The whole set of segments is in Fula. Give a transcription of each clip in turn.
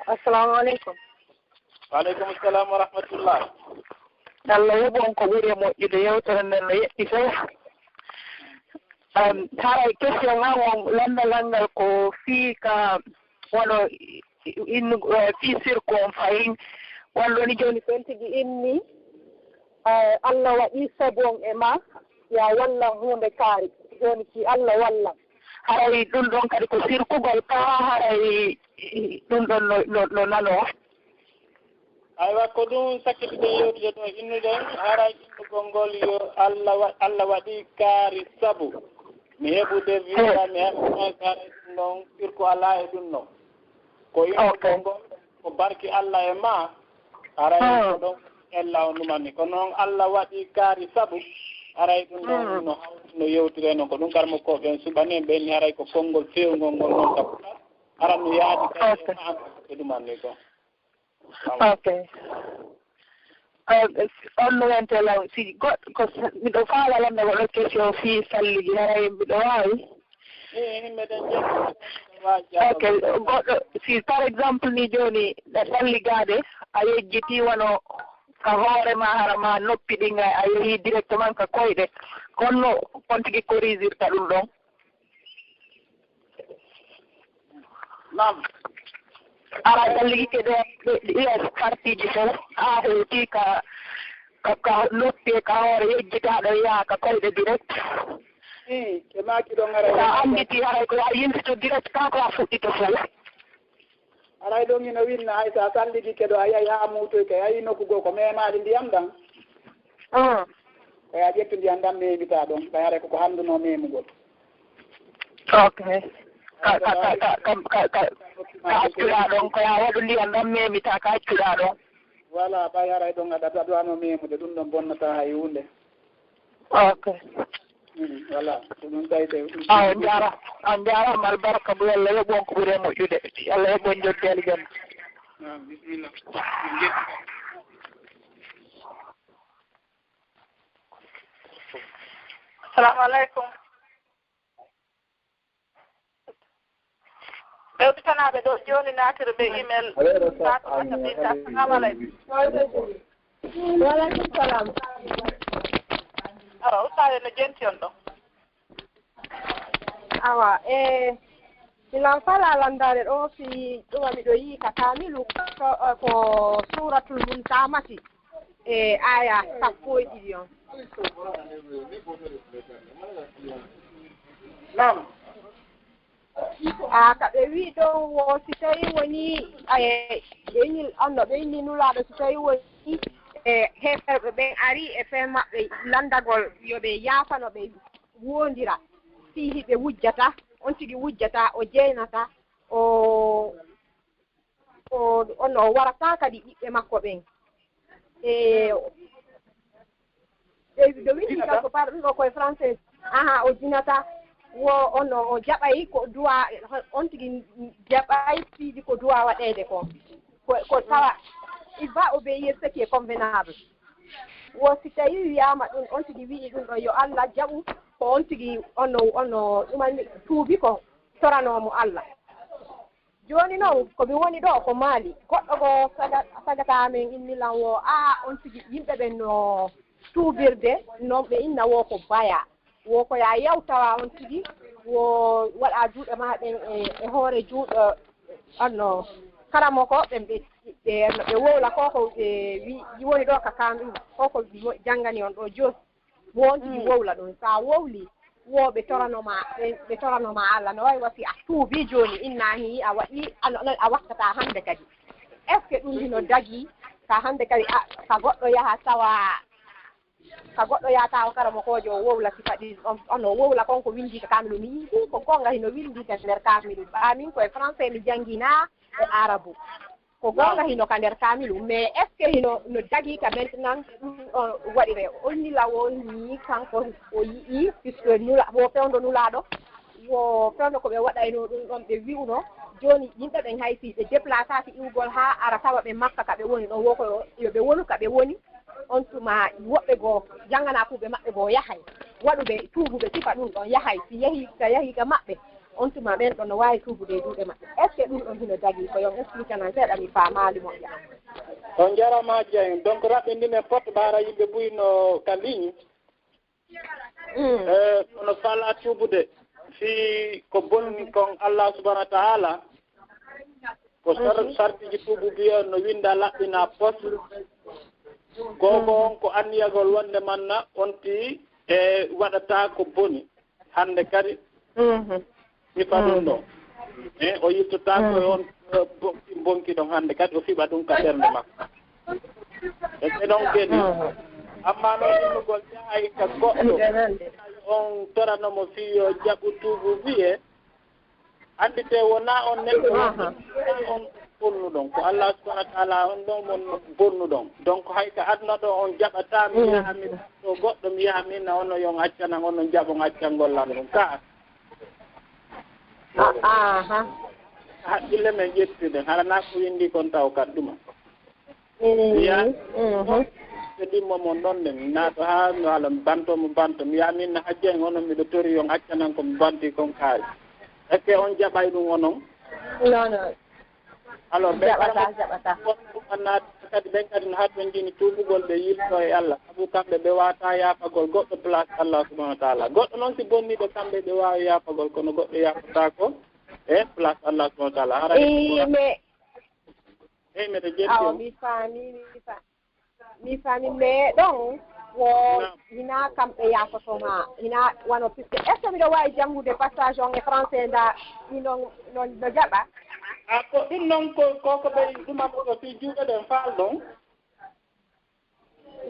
Assalamu alaikum. Wa alaikum assalam wa rahmatullah. Allah ya bon ko wure mo ide yewtere nden no yetti fof. Haray question ngamon landalangal ko fii ka wono innu fii sirko on fayin wallo ni joni kon tigi inni Allah waɗi sabon e ma ya wallan hunde kaari joni ki Allah wallan haray ɗum ɗon kadi ko sirkugol ka haray ɗum ɗon no nano aywa ko ɗum sakkitide yewtude ɗo innuɗen haray innugol ngol yo Allah waɗi kaari sabu mi heɓude wiya mi heɓa kaari ɗum ɗon sirku ala e ɗum ɗon ko innugol ngol ko barki Allah e ma haray ko ɗon ella on ɗumanni ko noon Allah waɗi kaari sabu haray ɗum ɗon no hawti no yewtire noon ko ɗum karmo ko ɓen suɓani en ɓenni haray ko konngol fewngol ngol noon sabu hara no yaadi kadi e ma e ɗumanni ko okay on no wente law si goɗɗo ko miɗo faala landa goɗɗo question fii salliji haray mbiɗo waawi meɗen okay goɗɗo si par exemple ni jooni salligade a yejjiti wono ka hoore ma hara ma noppi ɗinga a yehi directement ka koyɗe konno on tigi corrigirta ɗum ɗon nam ara salligi keɗe ɗiya partiji fof ha hewti ka noppi ka hoore yejjitaɗo yaha ka koyɗe direct e maki ɗon ara sa anditi haray ko a yimsito direct ka ko a fuɗɗito fof aray ɗon ino winna hay sa salligi keɗo a yahi ha muutoy kay a yi nokkugo ko memaɗe ndiyam ɗan kay a ƴettu ndiyam ɗam memita ɗon kay haray koko handuno memugol okay ka accuɗa ɗon koya waɗu ndiyam ɗam memita ka accuɗa ɗon voilà ɓay haray ɗon aɗa ɗano memude ɗum ɗon bonnata hay hunde okay voilà ko ɗum tawite on jarama albarka bo Allah yoɓon ko ɓuuri moƴƴude Allah yoɓon joddeli jam bisimilla assalamu aleykum ɓewtitanaɓe ɗo joni natire ɓe email fatumata binta assalamu aleykum waleykum salam awa ustade no jenti on ɗo awa milan fala landade ɗo si ɗuma miɗo yii ka kamilu ko suratul muntamati aya 11 on nam ka ɓe wi ɗon wo si tawi woni ɓeyni anno ɓeyni nulaɗo si tawi woni heferɓe ɓen ari e fe maɓɓe landagol yoɓe yaafano ɓe wondira si hiɓe wujjata on tigi wujjata o jeynata ono warata kadi ɓiɓɓe makko ɓen ɗo windi kanko parɗo koye français o jinata wo ono o jaɓay ko duwa on tigi jaɓay fiiji ko duwa waɗede ko tawa il va obéir ce qui est convenable wo si tawi wiyama ɗum on tigi wi'i ɗum ɗo yo Allah jaɓu ko on tigi ono ɗumani tuubi ko toranomo Allah joni noon komi woni ɗo ko Mali goɗɗo go sagata men innilan wo on tigi yimɓe ɓen no tuubirde noon ɓe inna wo ko baya wo ko ya yewtawa on tigi wo waɗa juuɗe ma ɓen e hoore juuɗo anno karamo ko ɓen ɓe wowla koko wi woni ɗo ka kamɗum koko janggani on ɗo joni wonti wowla ɗum sa wowli wo ɓe toranoma Allah no wawi wasi a tuubi joni innani a waɗi a wattata hande kadi est ce que ɗum hino dagi ka hande kadi ka goɗɗo yaha tawa karamo kojo o wowla si kadi ono wowla konko windi ka kamilu mi yii ko gonga hino windi ka nder kamilu min koye français mi janggina e arabu ko gonga hino ka nder kamilu mais est ce que hino no dagi ka maintenant waɗire onni lawol ni kanko o yii puisque wo fewndo nulaɗo wo fewndo ko ɓe waɗayno ɗum ɗon ɓe wi'uno joni yimɓe ɓen haysi ɓe déplacati iwgol ha ara tawa ɓe makka ka ɓe woni ɗon wo ko yoɓe wonu ka ɓe woni on tuma woɓɓe goo janggana kuuɓe maɓɓe goo yahay waɗuɓe tuubuɓe sifa ɗum ɗon yahay si yahi ka maɓɓe on tuma ɓen ɗon no wawi tuubude duuɗe maɓɓe est ce que ɗum ɗon hino dagui ko yon explique nan seeɗa mi faamali moƴƴa on jarama Dieng donc raɓɓindinen porte ɓaara yimɓe ɓuyno ka ligne ono fala tuubude si ko bonni kon Allah subahanahu wa taala ko sartiji tuubu biyo no winda laɓɓina poste gogo on ko anniyagol wonde manna onti e waɗata ko boni hande kadi mi fa ɗum ɗo o yittota ko on bonki ɗon hande kadi o fiɓa ɗum ka ɓernde makko e ɓeɗon kedi amma noon innugol jahay ka goɗɗo on toranomo fiyo jaɓu tuubu wiye andite wona on neɗɗo on bonnuɗon ko Allah subahanahu wa taala on ɗon mon bonnuɗon donc hay ka aduna ɗo on jaɓata mi yaha min ɗo goɗɗo mi yaha min na onno yon accanan onno jaɓon accangollan ɗum ka haqqille men ƴettude harana ko windi kon taw kat ɗuma mi yaha ɓe ɗimmo mon ɗon nde mi naato ha no ala mi bantomo banto mi yaha min na hajjen onon miɗo tori yon accanan ko mi banti kon kaari est ce que on jaɓay ɗum onon non alors jaɓata kadi ɓen kadi no haɗ ɓen ndini tuubugol ɓe yilto e Allah sabu kamɓe ɓe wawata yaafagol goɗɗo place Allah subahanahu wa taala goɗɗo noon si bonniɓe kamɓe ɓe wawi yaafagol kono goɗɗo yaafata ko e place Allah subahanahu wa taala hara mbiɗa jetti mi faami mais ɗon wo hina kamɓe yaafotoma hina wano puisque est ce que mbiɗo wawi janngude passage on e français nda ɗinon no jaɓa ko ɗum noon koko ɓe ɗumaɓo si juuɗe ɗen faal ɗon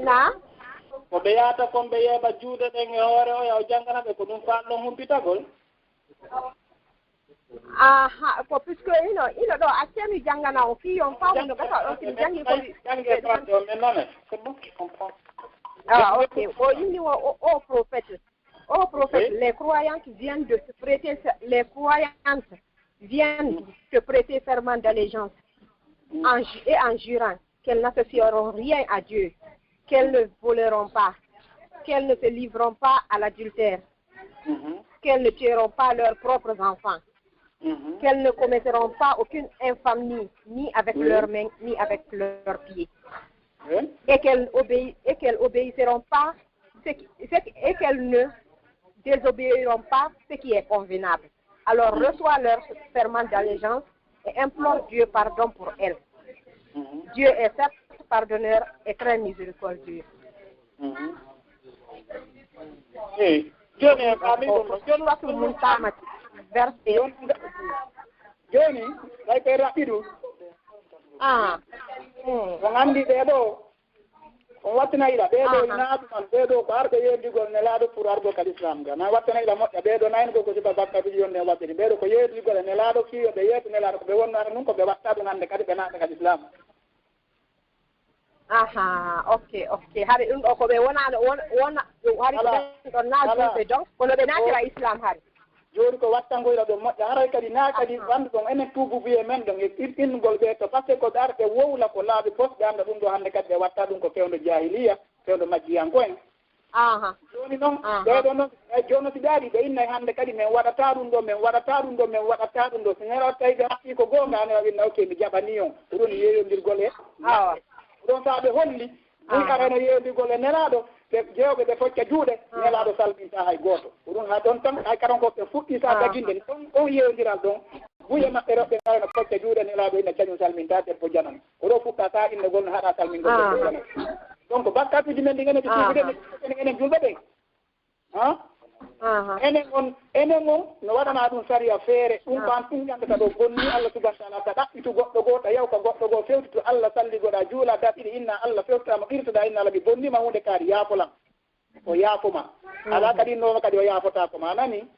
na ko ɓe yahata kon ɓe yeeɓa juuɗe ɗen e hoore o yaw janngana ɓe ko ɗum faal ɗon humpitagol ko puisque ino ɗo accemi janngana o fi on fawmuno gasa ɗon kimi janngi ko jangue français o mais nane c'est bon je comprends ok o inni o prophète les croyantes viennent de se prêter serment d'allégeance et en jurant qu'elles n'associeront rien à Dieu, qu'elles ne voleront pas, qu'elles ne se livreront pas à l'adultère, qu'elles ne tueront pas leurs propres enfants, qu'elles ne commettront pas aucune infamie, ni avec leurs mains, ni avec leurs pieds, et qu'elles obéiront pas, et qu'elles ne désobéiront pas ce qui est convenable. Alors reçois leur serment d'allégeance et implore Dieu pardon pour elles. Dieu est certes pardonneur et très miséricordieux. Joni lay koye raɓɓiɗu on anndi ɓeeɗo on wattanayiɗa ɓeeɗo naaɓe man ɓeeɗo ko arɓe yeedigol nelaaɗo pour argol kal islam ga na wattanayiɗa moƴƴa ɓeeɗo nayno ko siba bakkatuji yonde e waɗɗiri ɓeeɗo ko yeedigol e nelaaɗo fiyo ɓe yeeto nelaaɗo ko ɓe wonno ara nun ko ɓe watta ɗum hannde kadi ɓe naaɓe kal islam ok hari ɗum ɗo ko ɓe wonano wona hari ɗon naajulɓe donc kono ɓe naatira islam hari jooni ko wattangoyɗa ɗon moƴƴa haray kadi naa kadi wanndu ɗon enen tuububuye men ɗon e innugol ɓee to par ce que ko ɓe ara ɓe wowla ko laaɓi fof ɓe annda ɗum ɗo hannde kadi ɓe watta ɗum ko fewndo jahiliya fewndo majjiyanko en jooni noon ɓeeɗo noon jooni si ɓe ari ɓe innay hannde kadi min waɗata ɗum ɗo min waɗata ɗum ɗo min waɗata ɗum ɗo so nera tawi ɓe haɓɓii ko goonga anera winna ok mi jaɓanii on ko ɗum yeeyondirgol e ɗon so ɓe holli ɗum arano yeeyondirgol e nelaaɗo ɓe jewɓe ɓe focca juuɗe nelaaɗo salminta hay gooto ko ɗum ha ɗon tan hay karon ko ɓe fuɗɗi sa daginde on yeeyondiral ɗon buye maɓɓe rewɓe garano focca juuɗe nelaaɗo inna cañum salminta te po janan ko ɗo fuɗɗa sa innegol no haɗa salmingol ɗe po janan donc bakkatuji men ɗi enen tuuɓuɗe enen julɓe ɓen enen on no waɗana ɗum sariya feere ɗum kan ɗum gandata ɗo bonni Allah subahana taala ta ɗaɓɓitu goɗɗo goo ta yaw ka goɗɗo goo fewtito Allah salligoɗa juula daɓɓiɗi inna Allah fewtitama irtoɗa inna Allah mi bonnima hunde kaari yaafolam o yaafoma ala kadi innoma kadi o yaafotako ma nani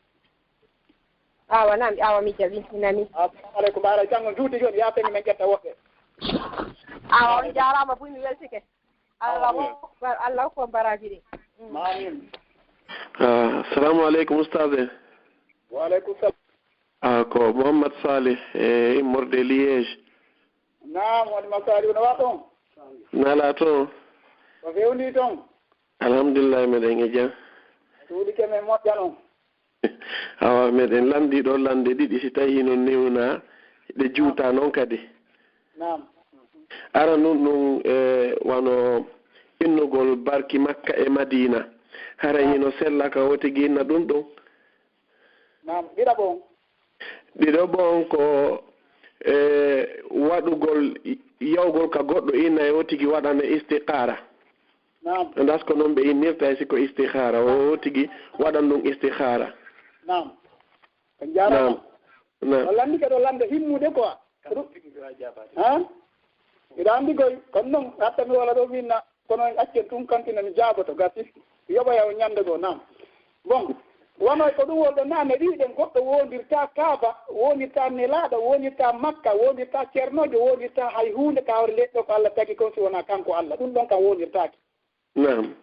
nami awa mi jaɓi nani assalamu aleykum ɓaara janggo juuti joni yaafeni men ƴetta woɓɓe on jarama buy mi weltike Allah ko baraji ɗi mamin assalamu aleykum oustade waaleykum salam ko Mouhammad Salih e immorde Liége naam wonima Salih no wa ɗon nala toon ko fewndi toon alhamdulillah meɗen e jam suuɗi kemen moƴƴa noon awa meɗen landiɗo lande ɗiɗi si tawi no newna ɗe juuta noon kadi nam ara nun ɗum wano innugol barki Makka e Madina hara hino sella ka woti ginna ɗum ɗum nam ɗiɗo bon ko waɗugol yawgol ka goɗɗo inna e wotigi waɗane istikhara nam ndas ko noon ɓe innirta e siko istikhara o wotigi waɗan ɗum istikhara nam ko jarama nam o landi kadi o landa himmude quoi ha mbiɗa andi koy kono noon hatta mi wala ɗo minna kono accen ɗum kantine mi jaaboto gasi yoɓoya o ñande goo nam bon wono ko ɗum wolɗo nane ɗiɗen goɗɗo wondirta Kaaba wonirta Nelaɗo wonirta Makka wonirta ceernojo wonirta hay hunde kawre leɗɗo ko Allah tagi kon si wona kanko Allah ɗum ɗon kam wonirtaki nam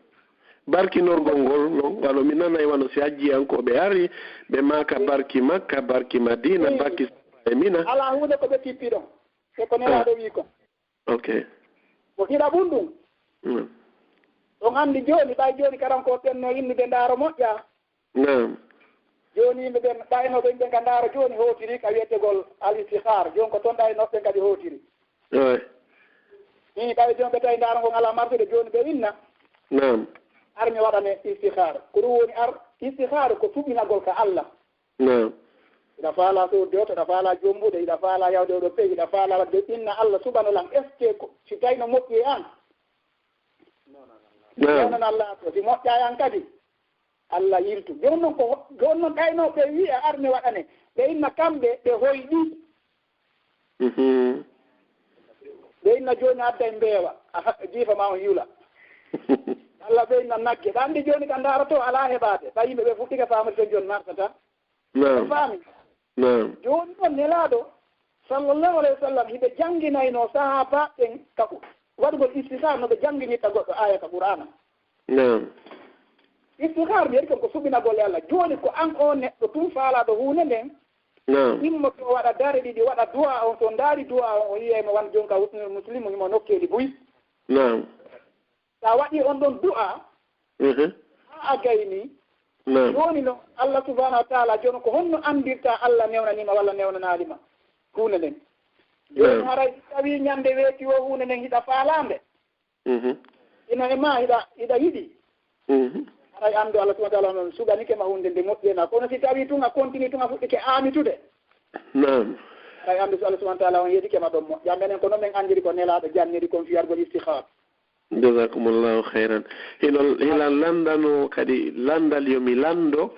barkinorgol ngol noon wano mi nanay wano si hajjiyankoɓe ari ɓe maka barki Makka barki Madina barki e Mina ala hunde ko ɓe tippi ɗon e ko Nelaɗo wi kon ok ko hiɗa ɓum ɗum ɗon andi joni ɓay joni karan ko ɓenno yimɓe ndaaro moƴƴa nam joni yimɓe ɓen ɗaynoɓe yimɓe ka ndaaro joni hotiri ka wiyetegol al-istikhar joni ko toon ɗaynoɓe kadi hotiri ni ɓay joni ɓe tawi ndaaro ngo ala marsude joni ɓe winna nam ar mi waɗane istikhar ko ɗum woni ar istikhar ko tuɓinagol ka Allah nam ina faala sorde o toɗa faala jombude ina faala yawde oɗo pey ina faala wadde inna Allah subhanahu lan est ce que si tawi no moƴƴi e an yewnan Allah to si moƴƴa an kadi Allah yiltu joni noon ko joni noon ɗaynoɓe wiya ar mi waɗane ɓe inna kamɓe ɓe hoyɗi ɓe inna joni adda e mbeewa jiifa ma o yula Allah ɓe inna nagge ɓe andi joni ka ndaroto ala heɓade ɓa yimɓe ɓe fuɗɗike famade ton joni narsata faami joni ɗon Nelaɗo sallllahu alayhi wa sallam hiɓe jangginayno sahaba ɓen ka waɗugol istikhar no ɓe jangginitta goɗɗo aya ka qur'ana istikhar mbiyeti kon ko suɓinagol e Allah joni ko an o neɗɗo tum faalaɗo hunde nden immoto waɗa dare ɗiɗi waɗa duwa on so daari duwa on o yiyaymo wan joni ka husnul muslimu himo nokkeli buy sa waɗi on ɗon du'a ha a gayni joni no Allah subhanahu wa taala joni ko honno andirta Allah newnanima walla newnanalima hunde nden joni haray tawi ñande weeti o hunde nden hiɗa faalande ina e ma hiɗa yiɗi haray andu Allah subhanahu wa taala noon suɓanike ma hunde nde moƴƴena kono si tawi tun a continue tun a fuɗɗike amitude haray andu so Allah subhanahu wa taala on yeedike ma ɗon moƴƴa menen ko noon min andiri ko nelaɗo janniri kon fiyargol istikhar jazakumullahu khairan hilan landano kadi landal yomi lando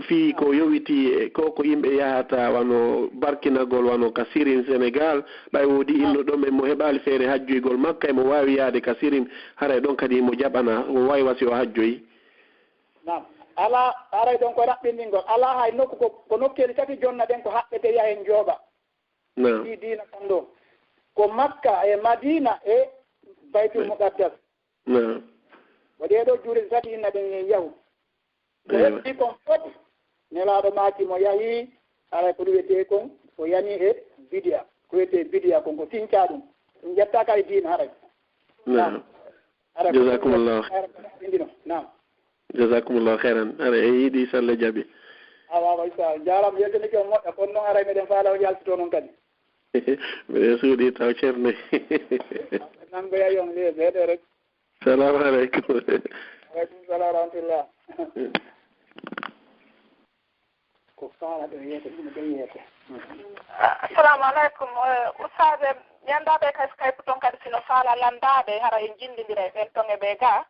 fi ko yowiti ko yimɓe yahata wano barkinagol wano ka sirin Sénégal ɓay woodi inno ɗon ɓe mo heɓali feere hajjoygol Makka emo wawi yaade ka sirin haray ɗon kadi mo jaɓana o wawi wasi o hajjoyi nam ala aray ɗon ko raɓɓinɗingol ala hay nokku ko nokkeli tati jonna ɗen ko haɓɓete yahen jooɓa ɗi diina kon ɗo ko Makka e Madina e Baytul Muqaddas waɗeɗo juuɗe tati inna ɗen yahu ko heɓi kon fof Nelaɗo maaki mo yahi aray ko wiyete kon o yani e bidia ko wiyete bidia kon ko tinca ɗum ɗum jettaka e diina haray jazakumullahu nam jazakumullahu khairan ara e yiiɗi salle jaaɓi awawa isa jarama yettanike o moƴƴa kono noon aray meɗen faala o yaltito noon kadi mbiɗen suuɗi taw ceerno nan mbiya yon li seeɗe rek salamu aleykum aleykum salam rahmatullah ko faala ɗo yeete ɗum ɗo yeete assalamu aleykum ustade ñandaɓe kay Skype toon kadi sino faala landaɓe hara en jindidira e ɓen ton e ɓe ga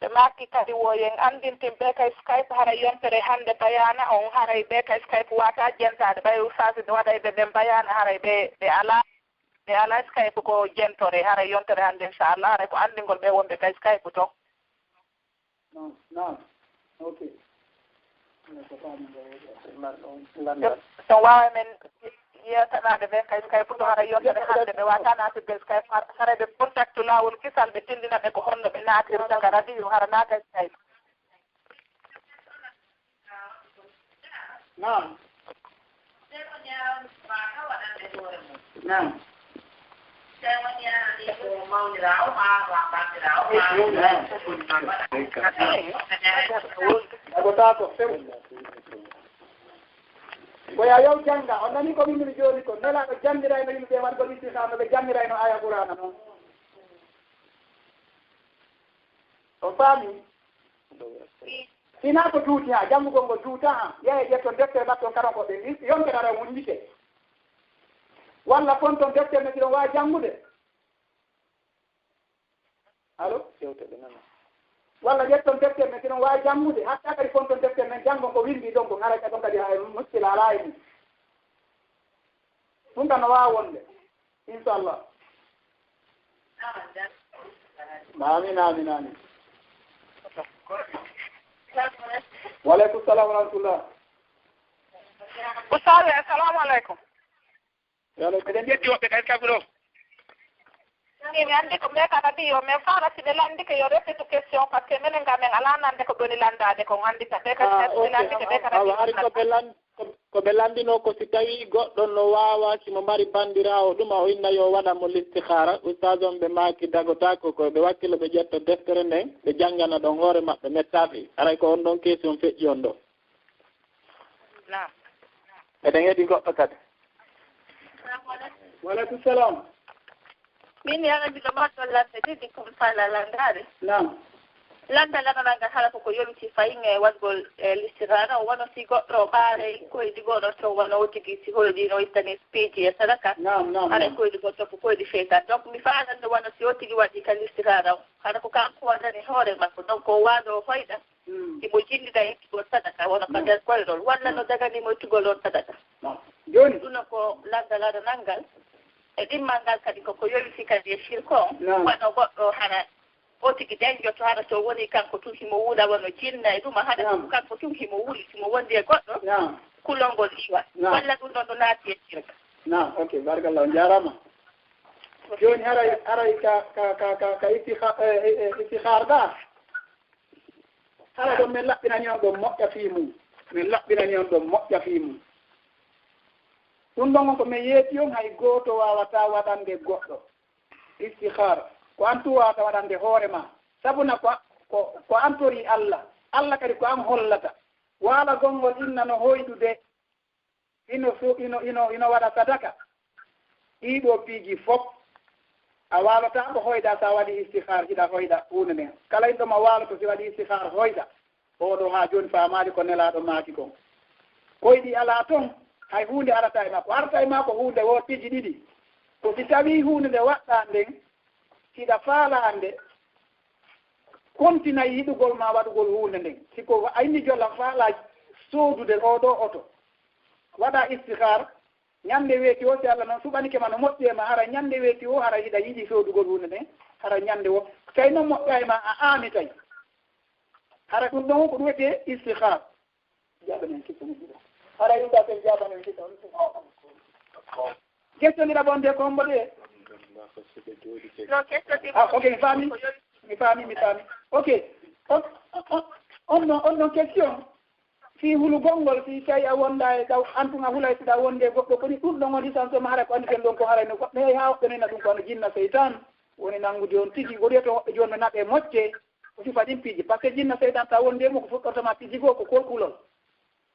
ɓe makki kadi woyen andintin ɓe kay Skype hara yontere hande bayana on haray ɓe kay Skype wata jentade ɓay ustade ne waɗa ɓe ɓen bayana haray ɓe ala Skype ko jentore haray yontere hande inchallah haray ko andingol ɓe wonɓe kay Skype toon so wawa men yetanade ɓe kay Skype to haray yontere hande ɓe wata natirde Skype haray ɓe contact lawol kisal ɓe tindina ɓe ko honno ɓe natirta ka radio hara naata Skype nam Boya yow janga on nani ko min joni ko nela ko jandiray no yimbe wan ko listi sama be jandiray no aya qur'ana non o fami sina ko tuuti ha jangu gongo tuuta ha ye jetto deftere batton karon ko be listi yonke dara mun dite walla fonton deftere ne kilo wa jangude allo walla jetton deftere ne kilo wa jangude hatta kadi fonton deftere ne jango ko windi donc ngara ka don kadi hay muskila laayni ɗum tan wawa wonde inchallah amin amin amin waleykum salam wa rahmatullah ustade assalamu aleykum yalo eɗen ƴetti woɓɓe kadi kaɓuɗo mi andi ko mbekata ɗi yo mais fala siɓe landi ke yo répétu question par ce que minen ga men ala nande ko ɗoni landade ko andita ɓe kadi ɓe landi ke ɓekata ari ko ɓe landino ko si tawi goɗɗo no wawa simo mari bandirawo ɗum o inna yo waɗamo listihara ustage on ɓe maki dagotako ko ɓe wakkilo ɓe ƴetta deftere nden ɓe janggana ɗon hoore maɓɓe mettaɓe aray ko on ɗon question feƴƴi on ɗo eɗen heeɗi goɗɗo kadi waleykum salam min yagandiɗo mbaɗɗo lande ɗiɗi comme fala landade nam landa lananaga hala koko yomiti fayin e waɗgol listihara o wono si goɗɗo ɓaare koyɗi goɗo to wono o tigi si holoɗi no ittani speeji e sadaka haɗa koyɗi go topo koyɗi feytan donc mi faanande wono si o tigi waɗi ka listihara o haɗa ko kanko waɗani hoore makko donc o waɗo o hoyɗa imo jillida ittugol sadaka wono ka nder koyɗol walla no daganimo ittugol on sadaka joni ɗuno ko landa ladanal e ɗimmal ngal kadi koko yomiti kadi e shirko on waɗo goɗɗo haɗa o tigi dañjoto haɗa to woni kanko tun himo wuula wono jinna e ɗum haɗa ɗum kanko tun himo wuuli simo wondi e goɗɗo kulol ngol iwa walla ɗum ɗon ɗo naati e shirka ok barakallah on jarama joni haray ka istihar ɗa haɗa ɗon min laɓɓinani on ɗon moƴƴa fi mum min laɓɓinani on ɗon moƴƴa fi mum ɗum ɗon on ko min yeeti on hay gooto wawata waɗande goɗɗo istihara ko an tu wawata waɗande hoore ma sabuna ko an tori allah kadi ko an hollata waala gongol inna no hoyɗude ino waɗa sadaka ɗiɗo piiji fof a waalata ko hoyɗa sa waɗi istihar hiɗa hoyɗa hunde nden kala inɗoma waaloto si waɗi istihar hoyɗa oɗo ha joni famade ko nelaɗo maaki kon koyɗi ala toon hay hunde arata e makko arata e makko hunde wo piiji ɗiɗi ko si tawi hunde nde waɗɗa nden siɗa faalande continue yiɗugol ma waɗugol hunde nden siko ayni jollam faala soodude oɗo oto waɗa istihar ñande weeti o si Allah noon suɓanike ma no moƴƴi e ma hara ñande weeti o hara hiɗa yiɗi soodugol hunde nden hara ñande o tawi noon moƴƴa e ma a aami tawi hara ɗum ɗon ko ɗum wiyete istihar jaɓanen kisomiɗiɗa hara yimɓa ten jaɓanen kiso gettoniɗa bonde ko hombo ɗe ok mi faami ok on ɗon question si hulugolngol si tawi a wonda e ɗaw antuga hulay siɗa wonde goɗɗo koni ɗum ɗon on licence ma hara ko anndi ken ɗon ko harayno goɗɗo hey ha woɓɓe nena ɗum ko ano jinna seytan woni nanngude on tigi ko wiyeto woɓɓe joni no naɓe mocce ko sifa ɗin piiji par ce que jinna seytan ta wondemo ko fuɗɗotoma piiji goo ko kolkulol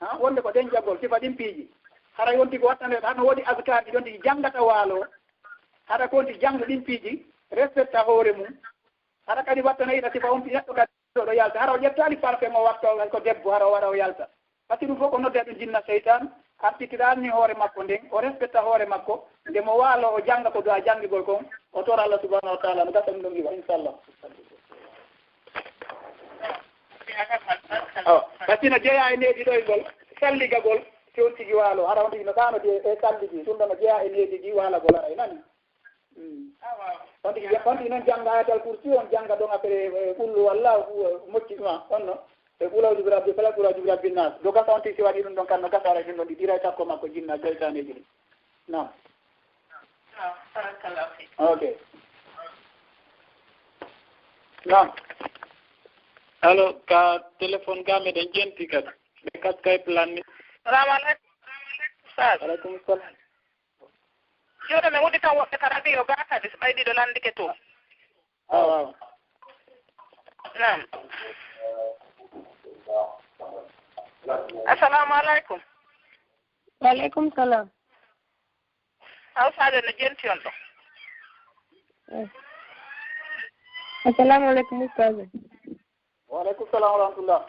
ha wonde ko ɗen jaggol sifa ɗin piiji hara yonti ko wattande hano woodi askaaɓe ɗon tigi janggata waalo haɗa konti janggo ɗin piiji respecta hoore mum haɗa kadi wattana yiɗa sifa on neɗɗo kadi ɗo yalta hara o ƴettali parfum o watta ko debbo hara o waɗa o yalta par ce que ɗum fof ko nodde ɗum jinna seytan artikiraani hoore makko nden o respecta hoore makko nde mo waalo o jannga ko do a janngigol kon o tora Allah subhanahu wa taala no gasa ɗum ɗon iwa inchallah pasina jeeya e neeɗi ɗoygol salligagol si on tigi waalo hara on tigi no ɗano e salligi ɗum ɗo no jeeya e neeɗi ɗi waalagol aray nani on tigi noon jannga ayatal kursi on jannga ɗon après qullu wallah mocci ɗuma on no e ɓulawji birabbi fala ɓulawji birabbi nas do gasa on tigi si waɗi ɗum ɗon kan no gasa aray ɗum ɗon ɗi ɗiray takko makko jinna jeytaneji ɗi nam ok nam allo ka téléphone ga meɗen jenti kadi ɓe kat Skype lanni salamu aleykum aleykum salam joɗo mi wuɗi tan woɓɓe ka radio ga kadi so ɓayɗiɗo landike to waaw nam assalamu aleykum waaleykum salam hawsaade no jenti on ɗo assalamu aleykum ustade waaleykum salam wa rahmatullah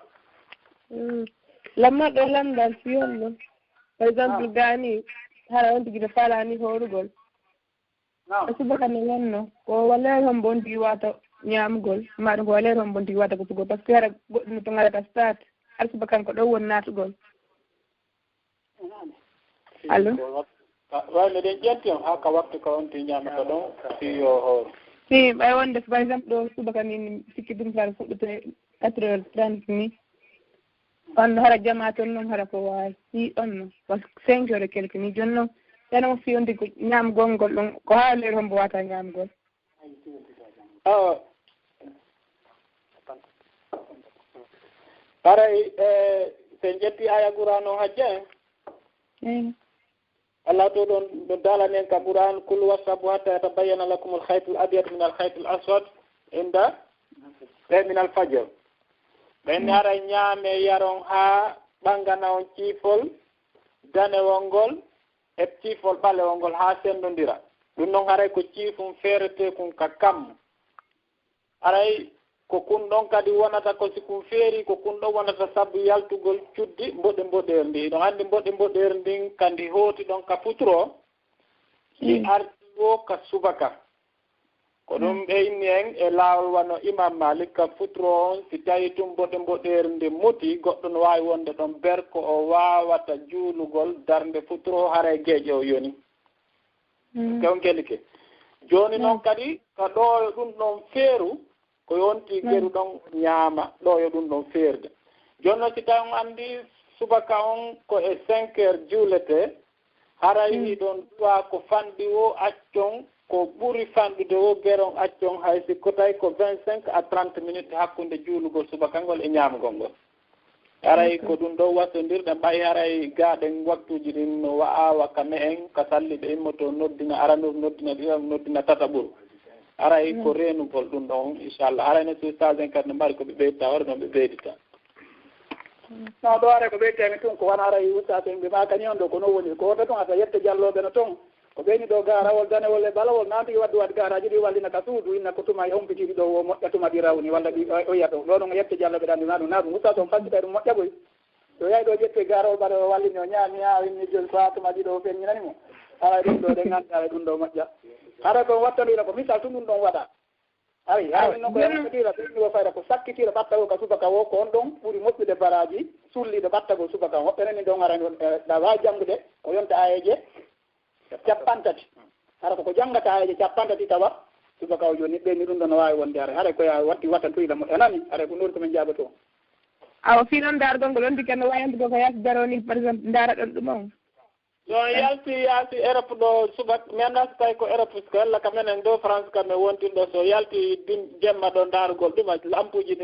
lammaɗo lamdal fiyon ɗo par exemple gani hara on tigi to falani horugol e subaka ne wonno ko walleere hon bon tigi wata ñamgol maɗum ko walleere hon bon tigi wata gopugol par ce que hara goɗɗo no to ngarata start har subakan ko ɗo won natugol allo way miɗen ƴenti on haa ka waktu ka on ti ñamata ɗon si yo hoore si ɓay wonde par exemple ɗo subaka ni sikki ɗum sara fuɗɗote 4h30 ni on hara jama toon noon hara ko wawi si on no par ce que 5 heures et quelque ni joni noon teno fiyonde ko ñamgol ngol ɗon ko haalere hombo wata ñamgol paray sen ƴetti aya Qur'an o hajja en Allah to ɗon ɗo dalanen ka Qur'an kul wasabu hatta yatabayyana lakum al-khayt al-abyad min al-khayt al-aswad inda min al-fajr ɓen hara ñaame yaron haa ɓangana on ciifol danewol ngol e ciifol ɓalewol ngol haa senndondira ɗum noon haray ko ciifum feerete kum ka kam aray ko kun ɗon kadi wonata ko si kum feeri ko kun ɗon wonata sabu yaltugol cuddi mboɗe mboɗeer ndi ɗon anndi mboɗe mboɗeer ndin kandi hooti ɗon ka futuro si arti o ka subaka ko ɗum ɓe inni en e laawol wano imam malik ka futuro on si tawi tum mboɗe mboɗeer ndi muti goɗɗo no waawi wonde ɗon berko o waawata juulugol darnde futuro hara geeƴe o yoni kew gelike jooni noon kadi ko ɗo ɗum ɗon feeru ko yonti geru ɗon ñaama ɗo yo ɗum ɗon feerde jooni noon si tawi on anndi subaka on ko e 5 heures juulete hara yi ɗon duwa ko fanɗi o accon ko ɓuri fanɗude o geron accon hay si ko tawi ko 25 à 30 minutes hakkunde juulugol subaka ngol e ñaamgol ngol haray ko ɗum ɗo wattonndirɗen ɓay haray gaaɗen waktuuji ɗin no awa ka me en ka salliɓe immoto noddina aranof noddina ɗiɗam noddina tata ɓuru aray ko renugol ɗum ɗon inchallah arayno sustage en kadi no mbaɗi ko ɓe ɓeydita hoore noon ɓe ɓeydita non ɗo are ko ɓeytemi tun ko wona aray ustage en ɓe ma kañi on ɗo ko no woni ko woto tun ata yette jalloɓe no toon ko ɓeyni ɗo garawol danewol e balawol nantigi wadde wadde garaji ɗi wallina ka suudu inna ko tuma e hompitiɗi ɗo o moƴƴa tuma ɗi rawni walla ɗi o yiya ɗo ɗo ɗon yette jalloɓe ɗanndi na ɗum na ɗum ustage on fassita ɗum moƴƴa ɓoy so yahi ɗo ƴette garawol ɓaɗa o wallini o ñaami ha inni joni fa tuma ɗi ɗo feññinani mo ara ɗum ɗo ɗe ngannduɗa e ɗum ɗo moƴƴa hara ko wattanoira ko misal tum ɗum ɗon waɗa ayi hay noon ko yaɗira ɗo fayda ko sakkitira ɓattago ka subaka o ko on ɗon ɓuri moƴƴude baraji sulliɗo ɓattago subaka o hoɓɓeneni ɗon ara ɗa wawi janngude ko yonta ayeje capantati hara koko janngata ayeje capantati tawa subaka o joni ɓenni ɗum ɗo no wawi wonde ara haɗa koya watti wattan tuyla mo enani haɗa ko nori komin jaaɓato awa fi noon dargol ngol on tigui no wawi andugo ko yaasi daroni par exemple dara ɗon ɗum on non yalti Europe ɗo subak mi annda so tawi ko Europe ko walla ka menen ɗo France kam e wontinɗo so yalti din jemma ɗo dargol ɗuma ampuji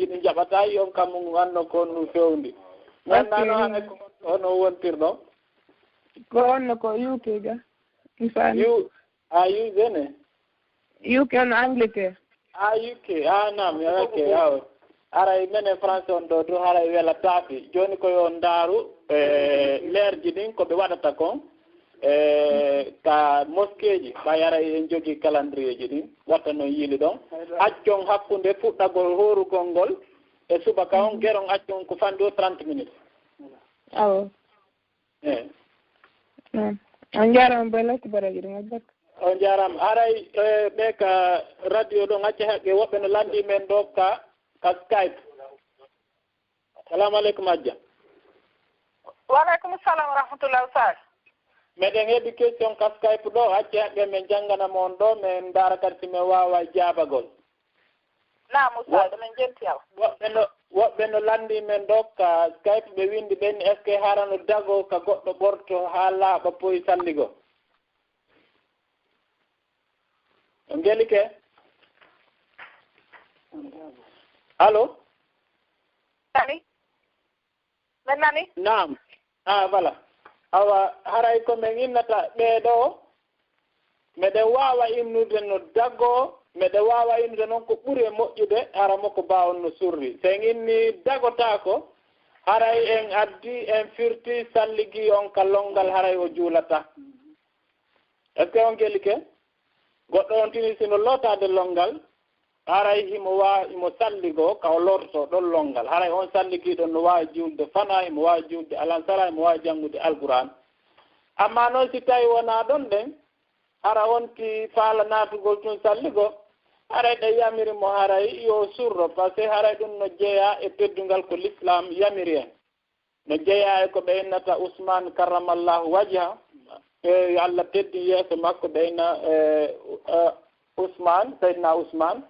ɗin jaɓata yi on kam anno ko no fewndi mi annano hane ko ono wontirɗo ko onno ko UK ga mi faami usene UK ono Angleterre UK nam ok aw aray menen français on ɗo to haray wela taafi joni koyo ndaaru leerji ɗin ko ɓe waɗata kon ka mosquée ji ɓay aray en jogii calendrier ji ɗin watta noon yiili ɗon accon hakkunde fuɗɗagol horugol ngol e subaka on geron accon ko fanndi o 30 minutes awo on jarama boy latti baraji ɗum abbak on jarama aray ɓe ka radio ɗo acca heɓɓe woɓɓe no landi men ɗo ka Skype. Salamu alaikum Adja. Wa alaikum salam wa rahmatullahi wa barakatuh. Meɗen heɓi question ka Skype ɗo acce haɓɓe men janngana mon ɗo min ndaara kadi si min wawa jaabagol. Na Musa men jenti yaw. Woɓɓe no landi men ɗo ka Skype ɓe windi ɓenni est ce que harano dago ka goɗɗo ɓorto ha laaɓa poyi salligo. On geli ke? Allo? Nani? Nani? Naam. Voilà. Awa haray ko men innata ɓeeɗo mede wawa innude no dago mede wawa innude noon ko ɓuri e moƴƴude hara makko bawon no surri sen inni dagotako haray en addi en firti salligi on ka longal haray o juulata est ce que on gelike goɗɗo on tini sino lootade longal haray imo salligo ka o lorto ɗon longal haray on salligiɗon no wawi julde fana imo wawi julde alansara imo wawi janngude alquran amma noon si tawi wona ɗon ɗen hara wonti faala naatugol tun salligo haray ɗe yamirimo haray yo surro par ce que haray ɗum no jeeya e teddungal ko l'islam yamiri en no jeeya e ko ɓeynata ousmane karramallahu wajha e allah teddi yeeso makko ɓeyna ousmane seydna ousmane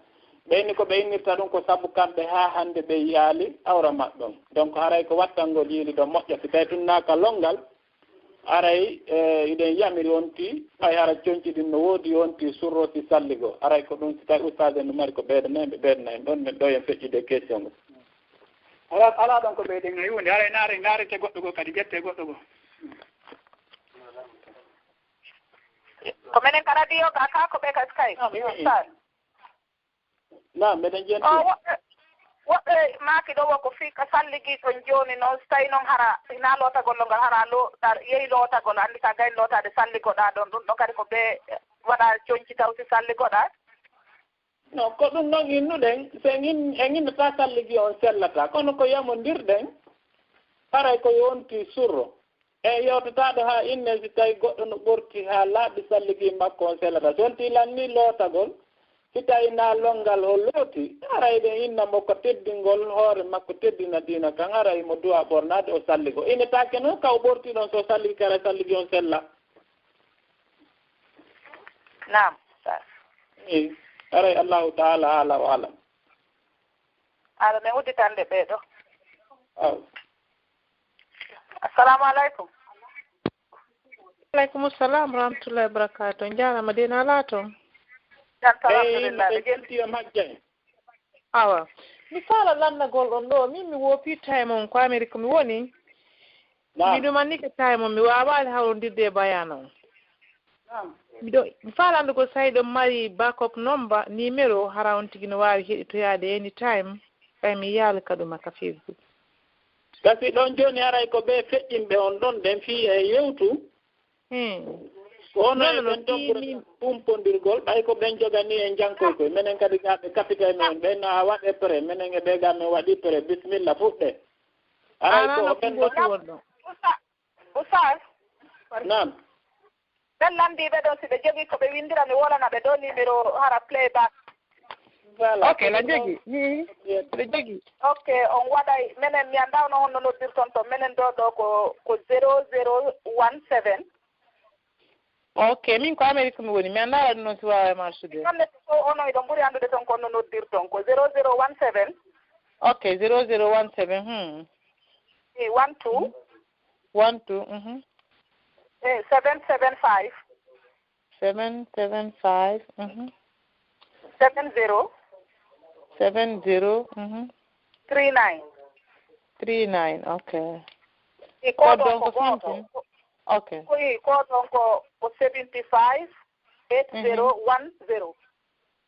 ɓeyni ko ɓeynirta ɗum ko sabu kamɓe ha hande ɓe yaali awra maɓɓon donc haray ko wattangol yiili ɗo moƴƴa si tawi tun naka longal aray iɗen yamiri wonti ay hara coñciɗin no woodi wonti surroti salligo aray ko ɗum si tawi ustage no mari ko ɓeydana en ɓe ɓeydana en ɗon min ɗo en feƴƴude question ngo ala ɗon ko ɓeyden e hunde haray naarete goɗɗo goo kadi ƴette goɗɗo goo ko minen kala ɗiyoga ka ko ɓe ka skay na mbeɗen jenti woɓɓe maaki ɗo wonko fii ka salligi ɗon jooni noon so tawi noon hara ina lootagol lo ngal hara yehi lootagol anndi ka gayni lootade salligoɗaa ɗon ɗum ɗo kadi ko ɓe waɗa coñci tawti salligoɗaa non ko ɗum noon innuɗen sen en innata salligi on sellata kono ko yamondirɗen haray ko yonti surro e yewtataɗo ha inne si tawi goɗɗo no ɓorti ha laaɓi salligi makko on sellata so wonti lanni lootagol si tawi na longal o looti haray ɓe innamo ko teddingol hoore makko teddina diina kan haray mo duwa ɓornade o salligo innetake noon ka o ɓorti ɗon so salligi kara salligi on sella nam i haray allahu taala ala wa alam aɗa min udditande ɓeeɗo aw assalamu aleykum aleykum salam rahmatullahi wa barakatuh jarama dina ala toon ɓe jelti e majjani awa mi faala landagol ɗon ɗo min mi woopi time on ko Amérique mi woni miɗuman ni ko time on mi wawaali hawrondirde e bayana on mi faala andugol so tawi ɗon mari backup number numéro hara on tigi no wawi heɗitoyade any time ɓay mi yaali ka ɗum aka Facebook gasi ɗon joni haray ko ɓe feƴƴinɓe on ɗon ɗen fii e yewtu ko ono eɓen toggure pumpondirgol ɓay ko ɓen jogani en jankoy koy minen kadi gaɓe capitaine men ɓen a waɗe pré minen e ɓe ga men waɗi pré bisimilla fuɗɗe aray ko ɓen ousage nam ɓen lamdiɓe ɗon si ɓe jogii ko ɓe windira mi wolana ɓe ɗo numéro hara playback ok la jogii ɓe jogii ok on waɗay minen mi andawno honno noddirton to minen ɗo ɗo ko 0017 ok min ko Amérique mi woni mi anndaala ɗum noon si waawa marsude ɗonne so ono eɗon ɓuri anndude toon ko no noddirton ko 0017 ok 0017 12 12 775 775 70 70 39 ok ko ɗon ko gooto ok ko ɗon ko 75 8010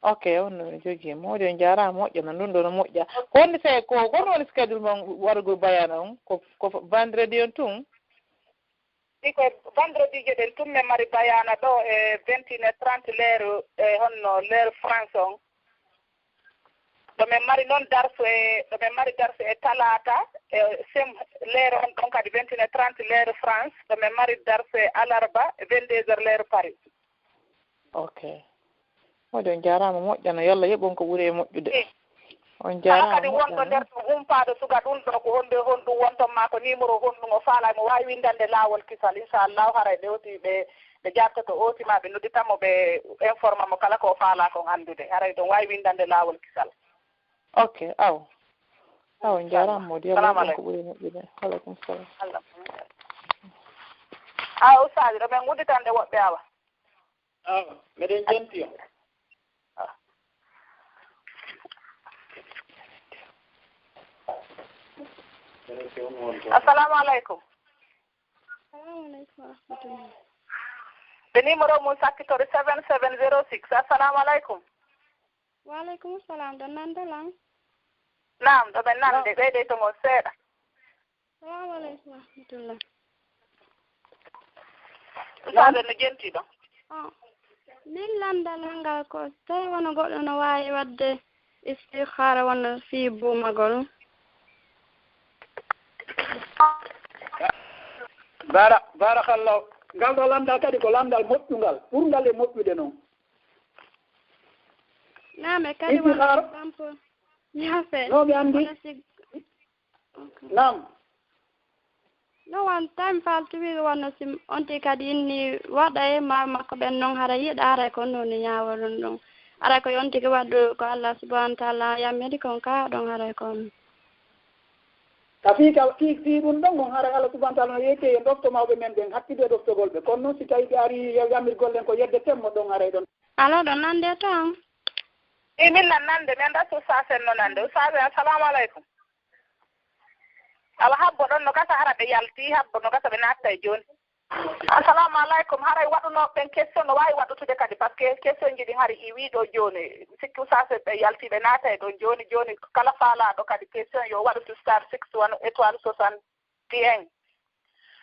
ok onno mi jogii moƴƴi on jaaraama moƴƴana ɗum ɗo no moƴƴa honde tawi ko hono woni schedule mon wargol bayana on ko vendredi on tun ɗi ko vendredi je ɗen tum min mari bayana ɗo e 21h30 l'heure e honno l'heure France on ɗo min mari noon darso e talata e sem l'heure on ɗon kadi 21h30 l'heure France ɗo min mari darso e alarba e 22h l'heure Paris ok moƴƴi on jaaraama moƴƴana yalla yoɓon ko ɓuri e moƴƴude on jaaraama kadi wonɗo nder ɗum humpaade suga ɗum ɗo ko honɗum wonton ma ko numéro honɗum o faala mo wawi windande laawol kisal inchallahu haray ɓe oti ɓe jartoto ootima ɓe nodditamo ɓe informa mo kala ko faala kon anndude haray ɗon wawi windande laawol kisal ok aw on jaaraama modi yalla yoɓon ko ɓuri e moƴƴude aleykum salam ustaji ɗo min udditande woɓɓe awa meɗen jenti o assalamu aleykum ɓe numéro mum sakkitore 7706. Assalamu aleykum. Waaleykum salam. ɗo nandalam. Naam, ɗo ɓe nande ɓeyde to ngon seeɗa. Salamu aleykum rahmatullah. Usaɓe no jentiɗo. min landal hangal ko tawi wono goɗɗo no waawi wadde istikhara wona fii buumagol. barakallahu. Ngal ɗo landal kadi ko landal moƴƴungal ɓurngal e moƴƴude noon. Naam, kadi wona sampo ñaafe. No mi anndi. Naam. No won time faltiwi wonno sim onti kadi inni waɗa e ma makko ɓen noon hara yiɗa ara ko noon ñaawaɗon ɗon ara ko yontiki waddu ko Allah subhanahu wa ta'ala yammiri kon ka ɗon hara kon ka fii ɗum ɗon gon hara Allah subhanahu wa ta'ala no yeyte en ɗofto mawɓe men ɓen hakkide ɗoftogol ɓe kono noon si tawi ɓe ari yamirgol ɗen ko yedde temmo ɗon haray ɗon alo ɗon nande tan min nan nande mi annda so sasen no nande usaɓe assalamu aleykum. ala habbo ɗon no gasa hara ɓe yalti habbo no gasa ɓe natta e jooni. Assalamu aleykum. Haray waɗunoɓe ɓen question no wawi waɗutude kadi par ce que question ji ɗin hari iwi ɗo jooni sikki usase ɓe yalti ɓe naata e ɗon jooni kala faalaɗo kadi question yo waɗutu star 61 étoile 61.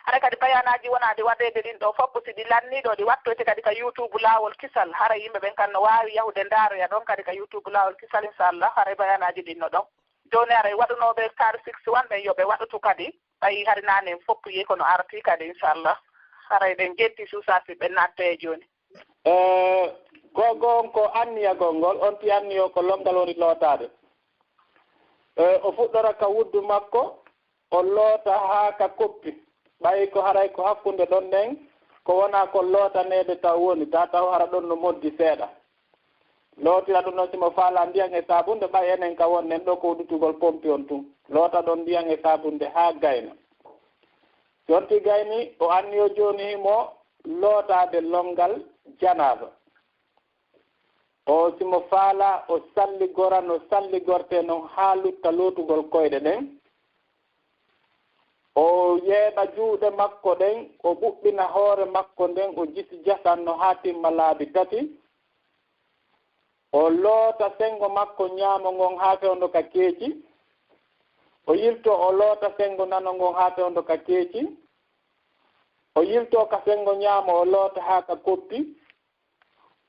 hara kadi bayanaji wonade waɗede ɗin ɗo fof si ɗi lanniɗo ɗi wattoyte kadi ka YouTube laawol kisal hara yimɓe ɓen kan no wawi yahude ndaaroya ɗon kadi ka YouTube laawol kisal inchallah haray bayanaji ɗin no ɗon joni aray waɗunoɓe star 61 ɓen yoɓe waɗutu kadi ɓayi hari nane foppuye kono arti kadi inchallah haray ɗen jetti suusasi ɓe natte e joni gogon ko anniyagol ngol on ti anniyo ko longal woni lootade o fuɗɗora ka wuddu makko o loota haa ka koppi ɓayi ko haray ko hakkunde ɗon nden ko wona ko lootanede taw woni taw hara ɗon no moddi seeɗa lootira ɗum noon simo faala ndiyan e sabunde ɓay enen ka wonnen ɗo ko wuɗutugol pompi on tun loota ɗon ndiyan e sabunde haa gayna jonti gayni o anniyo joni himo lootade longal janaba o simo faala o salligora no salligorte noon haa lutta lootugol koyɗe ɗen o yeeɓa juuɗe makko ɗen o ɓuɓɓina hoore makko nden o jisi jasanno haa timma laabi tati o loota sengo makko ñaamo ngon haa fewndo ka keeci o yilto o loota sengo nano ngon haa fewndo ka keeci o yilto ka sengo ñaamo o loota haa ka koppi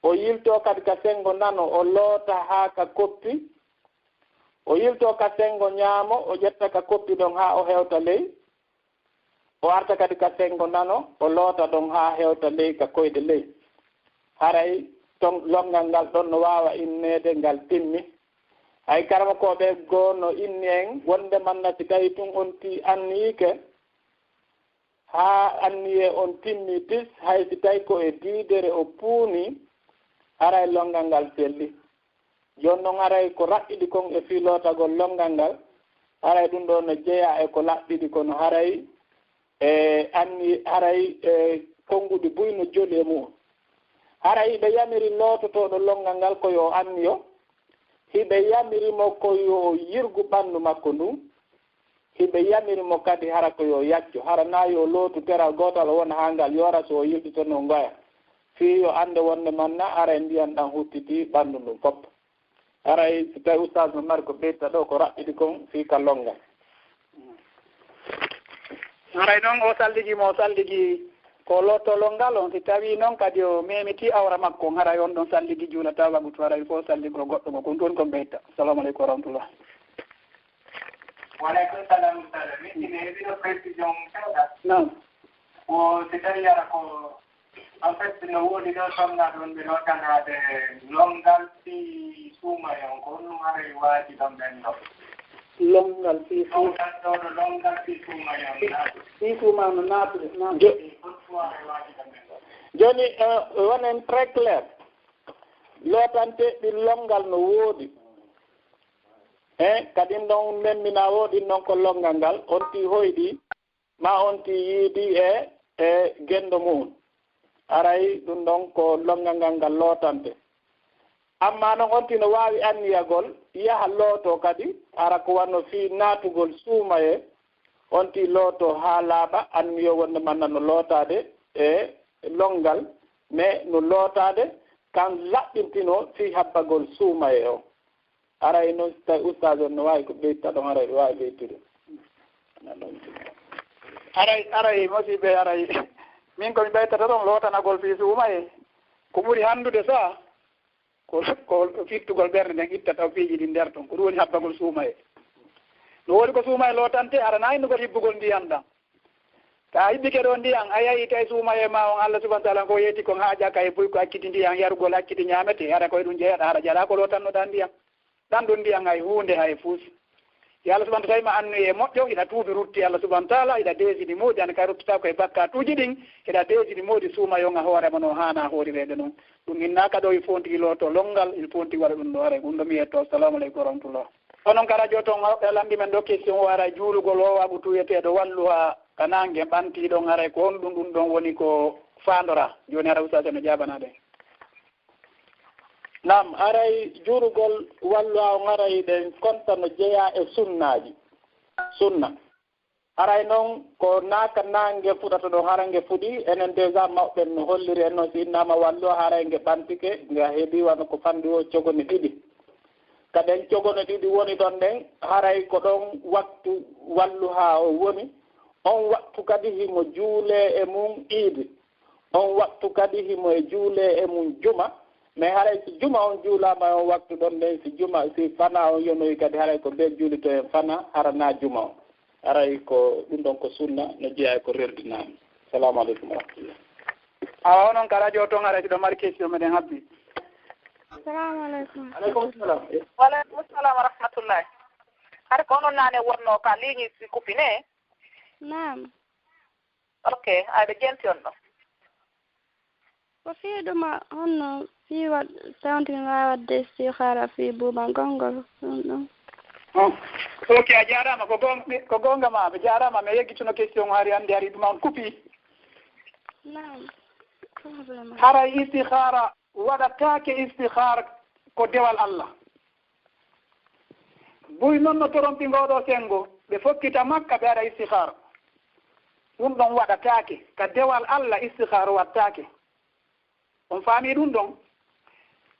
o yilto kadi ka sengo nano o loota haa ka koppi o yilto ka sengo ñaamo o ƴetta ka koppi ɗon haa o hewta ley o arta kadi ka sengo nano o loota ɗon haa hewta ley ka koyɗe ley haray ton longal ngal ɗon no waawa innede ngal timmi hay karama koɓe goo no inni en wonde manna si tawi tun on ti anniike haa anniye on timmi tis hay si tawi ko e diidere o puuni haray longal ngal selli joni noon haray ko raɓɓiɗi kon e fii lootagol longal ngal haray ɗum ɗo no jeeya e ko laɓɓiɗi kono haray anni haray konnguɗi buy no joli e mum hara hiɓe yamiri loototoɗo longal ngal koyo anniyo hiɓe yamirimo koyo yirgu ɓanndu makko ndu hiɓe yamirimo kadi hara koyo yacco hara na yo lootu teral gootal o wona haa ngal yora so o yiltitono ngoya fii yo annde wonde manna ara e ndiyan ɗan huttiti ɓanndu ndun fof haray so tawi oustage no mari ko ɓeyta ɗo ko raɓɓiɗi kon fii ka longal haray noon o salligi ko lottolol ngal on si tawi noon kadi o memiti awra makko on haray on ɗon salligi juulata wagutu haray fof salligol goɗɗo mo kon ɗon kon ɓeyta assalamu aleykum wa rahmatullah waleykum salam sala miɗine heɓino précision sewɗa non o si tawi ara ko en fait no woodi ɗo somna ɗon ɓe lottanade longal fi suuma e on ko ɗum haray waaji ɗon ɓen ɗo longal fi suuma no naatude joni wonen très clair lootante ɗi longal no woodi kadi ɗon memmina woodi noon ko longal ngal on ti hoyɗi ma on ti yiidi e gendo mum aray ɗum ɗon ko longal ngal ngal lootante amma noon on ti no waawi anniyagol yaha looto kadi ara ko wanno fii naatugol suuma e on ti looto haa laaɓa anniyo wonde manna no lootade e longal mais no lootade kan laɓɓintino fi habbagol suumaye o aray noon so tawi oustage on no waawi ko ɓeyta ɗon aray ɗo waawi ɓeytude aray musiɓe aray min komi ɓeytata ɗon lootanagol fi suumaye ko ɓuri hanndude sa ko fittugol ɓernde nden itta taw piiji ɗi nder ton ko ɗum woni habbagol suumaye no woni ko suumaye lootante arana innugol hibbugol ndiyan ɗan ta hibbike ɗo ndiyan a yahi tawi suumaye ma on Allah subahana taala ko yeeti kon haaja kay buy ko acciti ndiyan yarugol acciti ñaamete ara koye ɗum jeeyaɗa hara jaɗa ko lootannoɗa ndiyan ɗan ɗum ndiyan hay huunde hay fuusi yo Allah subahana tawi ma annu e moƴƴo ina tuubi rutti Allah subahana taala ina deesidi moodi ana kay ruttata koye bakkatuji ɗin ina deesidi moodi suumayonga hoorema no haana hoorirede noon ɗum innaka ɗo il faut tigi looto longal il faut tigi waɗa ɗum ɗo are ɗum ɗo mi yetto assalamu aleykum wa rahmatullah onon ka radio toon lamdi men ɗo question o ara juulugol o waɓu tuyeteɗo wallu ha kanangue ɓantiɗon aray ko on ɗum ɗon woni ko fandora joni ara usage no jaɓanaɗe nam aray juurugol wallu ha o aray ɗen konta no jeeya e sunna aray noon ko naaka nangue fuɗata ɗo harangue fuɗi enen déjà mawɓen no holliri en noon si innama wallu o harangue ɓantike nga heeɓi wano ko fanndi o cogone ɗiɗi kaɗen cogone ɗiɗi woni ɗon ɗen haray ko ɗon waktu wallu ha o woni on waktu kadi himo juule e mum iidi on waktu kadi himo e juule e mum juma mais haray si juma on juulama on waktu ɗon ɗen si juma si fana on yonoyi kadi haray ko ɓe juulito en fana harana juma o aray ko ɗum ɗon ko sunna no jeeya ko rerdinama salamu aleykum wa rahmatullah awa onon ka radio toon haray siɗo mari question meɗen habbi assalamu aleykum aleykum salam waleykum salam wa rahmatullahi hade ko onon naane wonno ka ligne si coupine nam ok ayɓe jenti on ɗo ko fii ɗuma honno fii tawntini wawi wadde istihara fii buuba gongol ɗum ɗum ok a jarama ko gonga ma ɓe jarama mi yeggituno question o hari hannde hari ɗuma on coupi nam haray istihara waɗatake istihara ko dewal Allah buy noon no torompi ngoɗo sengo ɓe fokkita makka ɓe aɗa istihara ɗum ɗon waɗatake ka dewal Allah istihara wattake on faami ɗum ɗon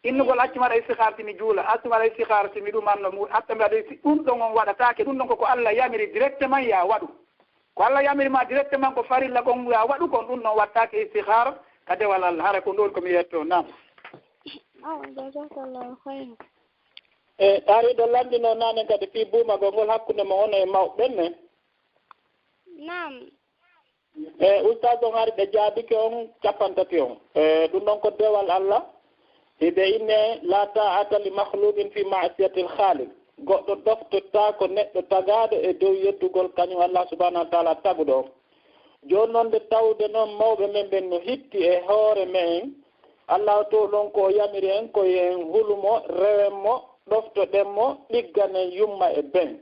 innugol accuma aɗa istihara simi juula accuma aɗa istihara simi ɗumanno mu hattami aɗa ɗum ɗon on waɗatake ɗum ɗon koko Allah yamiri directement ya waɗu ko Allah yamirima directement ko farilla kon ya waɗu kon ɗum ɗon wattake istihara ka dewal Allah hara ko ɗon komi yetto nam jazakallahu khayran e ariɗo landino nane kadi fi buumagol ngol hakkude mo ono e mawɓenne nam e oustage on ari ɓe jaabike on capantati on ɗum ɗon ko dewal Allah hiɓe inne la ta'ata li makhluqin fi ma'siyati al-khaliq goɗɗo doftotta ko neɗɗo tagaɗo e dow yettugol kañum Allah subhanahu wa ta'ala taguɗo on joni noon nde tawde noon mawɓe men ɓen no hitti e hoore men Allah to ɗon ko yamiri en koyen hulumo rewenmo ɗoftoɗenmo ɗigganen yumma e ben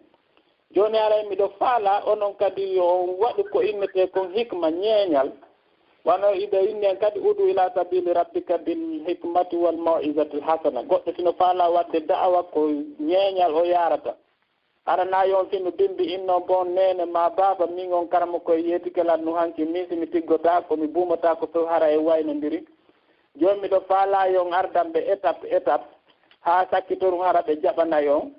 joni aray miɗo faala onon kadi yo waɗi ko innete kon hikma ñeeñal wano iɓe innen kadi udu ila sabili rabbika bil hikmati wal maw'izati l hasana goɗɗo sino faala wadde da'awa ko ñeeñal o yarata arana yon sino bimbi inno bon nene ma baba min on karamo koye yeetikelan nu hanki min simi tiggota komi buumata ko fof hara e waynodiri joni miɗo faala yon ardanɓe étape ha sakkitorum hara ɓe jaɓana yon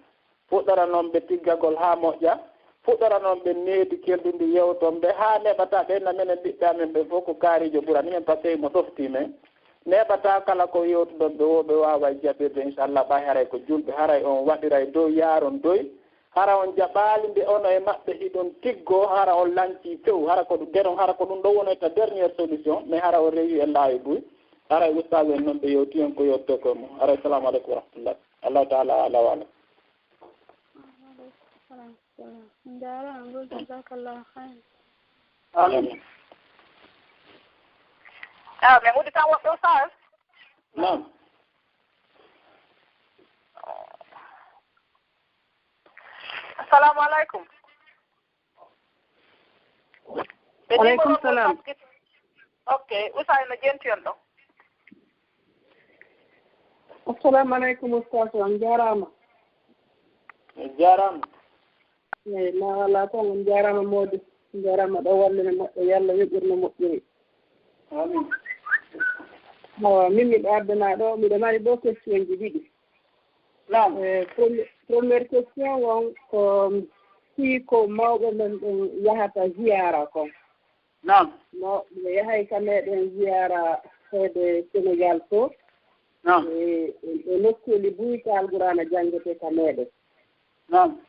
fuɗɗora noon ɓe tiggagol ha moƴƴa fuɗɗora noon ɓe needi keldude yewton ɓe ha neɓata ɓenna minen ɓiɓɓe amen ɓe fof ko kaarijo ɓurani men par ce que mo softi men neɓata kala ko yewtuɗon ɓe wo ɓe wawa jaɓirde inchallah ɓay haray ko julɓe haray on waɗira e dow yaaron doy hara on jaɓaali nde ono e maɓɓe hiɗon tiggo hara on lanci few hara ko deron hara ko ɗum ɗo wonoyta derniére solution mais hara o rewi e laawi buy haray ustage en noon ɓe yewti en ko yewtte koye mum haray assalamu aleykum wa rahmatullah allahu taala ala wala amin mais muɗi tan woɓɓe ustage nam assalamu aleykum aleykum salam ok ustage no jenti on ɗo assalamu aleykum ustage on jarama jarama eyi ma wala tan on jarama moodi jarama ɗo wallina moƴƴo yallah yoɓirno moƴƴiri amin min miɗo ardana ɗo miɗo mari ɗo question ji ɗiɗi. Naam. Premiére question on ko si ko mawɓe men ɗum yahata ziyara kon. Naam. Mawɓe yahay ka meɗen ziyara heede Sénégal fof. Naam. E nokkuuli buyta alqurana janngete ka meɗen. Naam.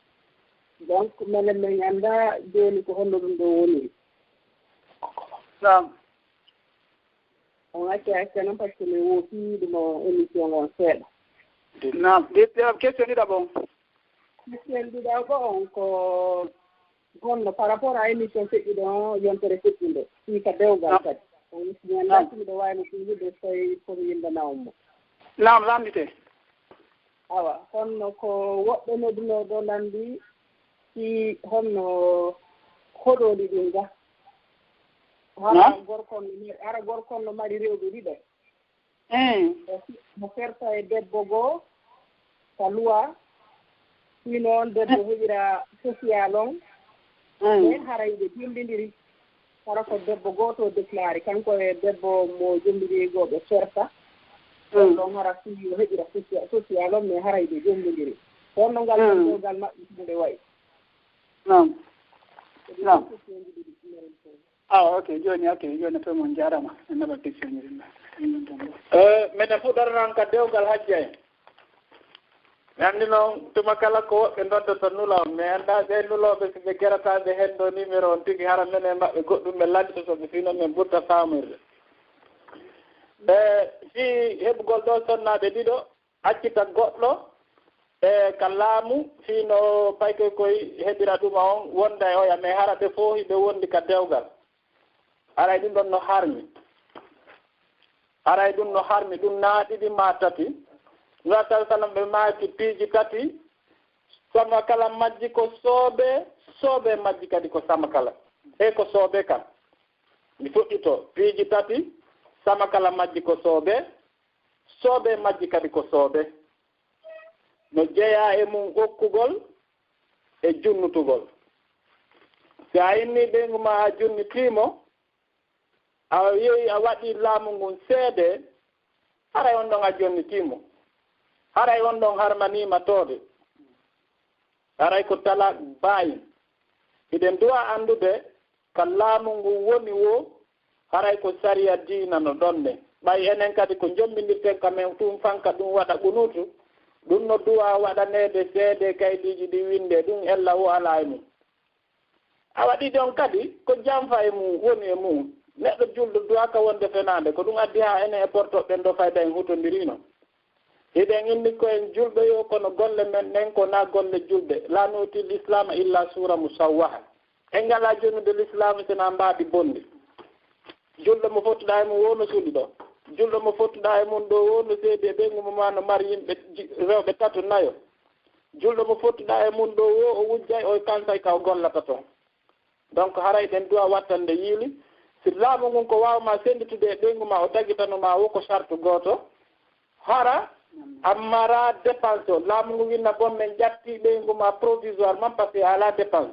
Donc minen min annda jooni ko holno ɗum ɗo woni. Naam. On acca noon par ce que mi woofii ɗum émission on seeɗa. Naam. Question ɗiɗa bon. Question ɗiɗa ko on ko gonno par rapport à émission feƴƴi ɗon yontere feƴƴi nde fii ka dewgal kadi. On mi anndaaki miɗo wayno ɗumwiɗe so tawi komi yimbanawmo mo. Naam lamdite. Awa honno ko woɓɓe nodduno ɗo lanndi si honno hoɗooli ɗin ga. Ara gorkon no mari rewɓe ɗiɗo. Mo ferta e debbo goo ka luwa si noon debbo heɓira social on ɓen haray ɓe jillidiri hara ko debbo gooto déclaré kanko e debbo mo jombidiri ɓe ferta on ɗon hara si o heɓira social on mais haray ɓe jombidiri on no ngal ɗogal maɓɓe ɗuɗe wayi non ok joni to mon jarama en naɓa question minen fuɗɗotonan ka dewgal hajja en mi anndi noon tuma kala ko woɓɓe doddoto nulo mi annda ɓe nuloɓe so ɓe gerataɓe hen ɗo numéro on tigi hara minen maɓɓe goɗɗum ɓe ladito soɓe fino min ɓurta famirde si heɓugol ɗo sonnaɓe ɗiɗo accita goɗɗo e ka laamu fino paykoy koye heɓira ɗuma on wonda e oya mais hara ɓe fof hiɓe wondi ka dewgal aray ɗum ɗon no harmi aray ɗum no harmi ɗum naaɗiɗi ma tati nga taw salam ɓe maaki piiji tati sama kala majji ko soobe majji kadi ko sama kala e ko soobe kam mi fuɗɗito piiji tati sama kala majji ko soobe majji kadi ko soobe no jeeya e mum okkugol e junnutugol si a inni ɓeygu ma a junnitiimo a yehi a waɗi laamu ngun seede haray on ɗon a jonnitiimo haray on ɗon harmanima toode haray ko tala baayi hiɗen duwa anndude ka laamu ngu woni wo haray ko sariya diina no ɗonne ɓay enen kadi ko jombindirten kamen ɗum fanka ɗum waɗa ɓunutu ɗum no duwa waɗaneede seede kayɗiji ɗi winde ɗum ella o ala e mum a waɗi ɗon kadi ko janfa e mum woni e mum neɗɗo julɗo duwaka wonde fenande ko ɗum addi ha enen e portoɓɓen ɗo fayda en hutodirino hiɗen inni koyen julɓe yo kono golle men nen ko na golle julɓe la nuti l'islam illa sura musawwaha en ngala jonnude l'islam sena mbaaɗi bonde julɗo mo fottuɗa e mum wonno suuɗi ɗo julɗo mo fottuɗa e mum ɗo wonno seedi e ɓeygu ma no mari yimɓe rewɓe tatu nayo julɗo mo fottuɗa e mum ɗo wo o wujjay o kansay ka o gollata toon donc haray ɗen duwa wattande yiili si laamu ngun ko wawma senditude e ɓeygu ma o dagitanoma woko charte goto hara ammara dépense o laamu ngu winna bon men ƴatti ɓeygu ma provisoirement par ce que ala dépense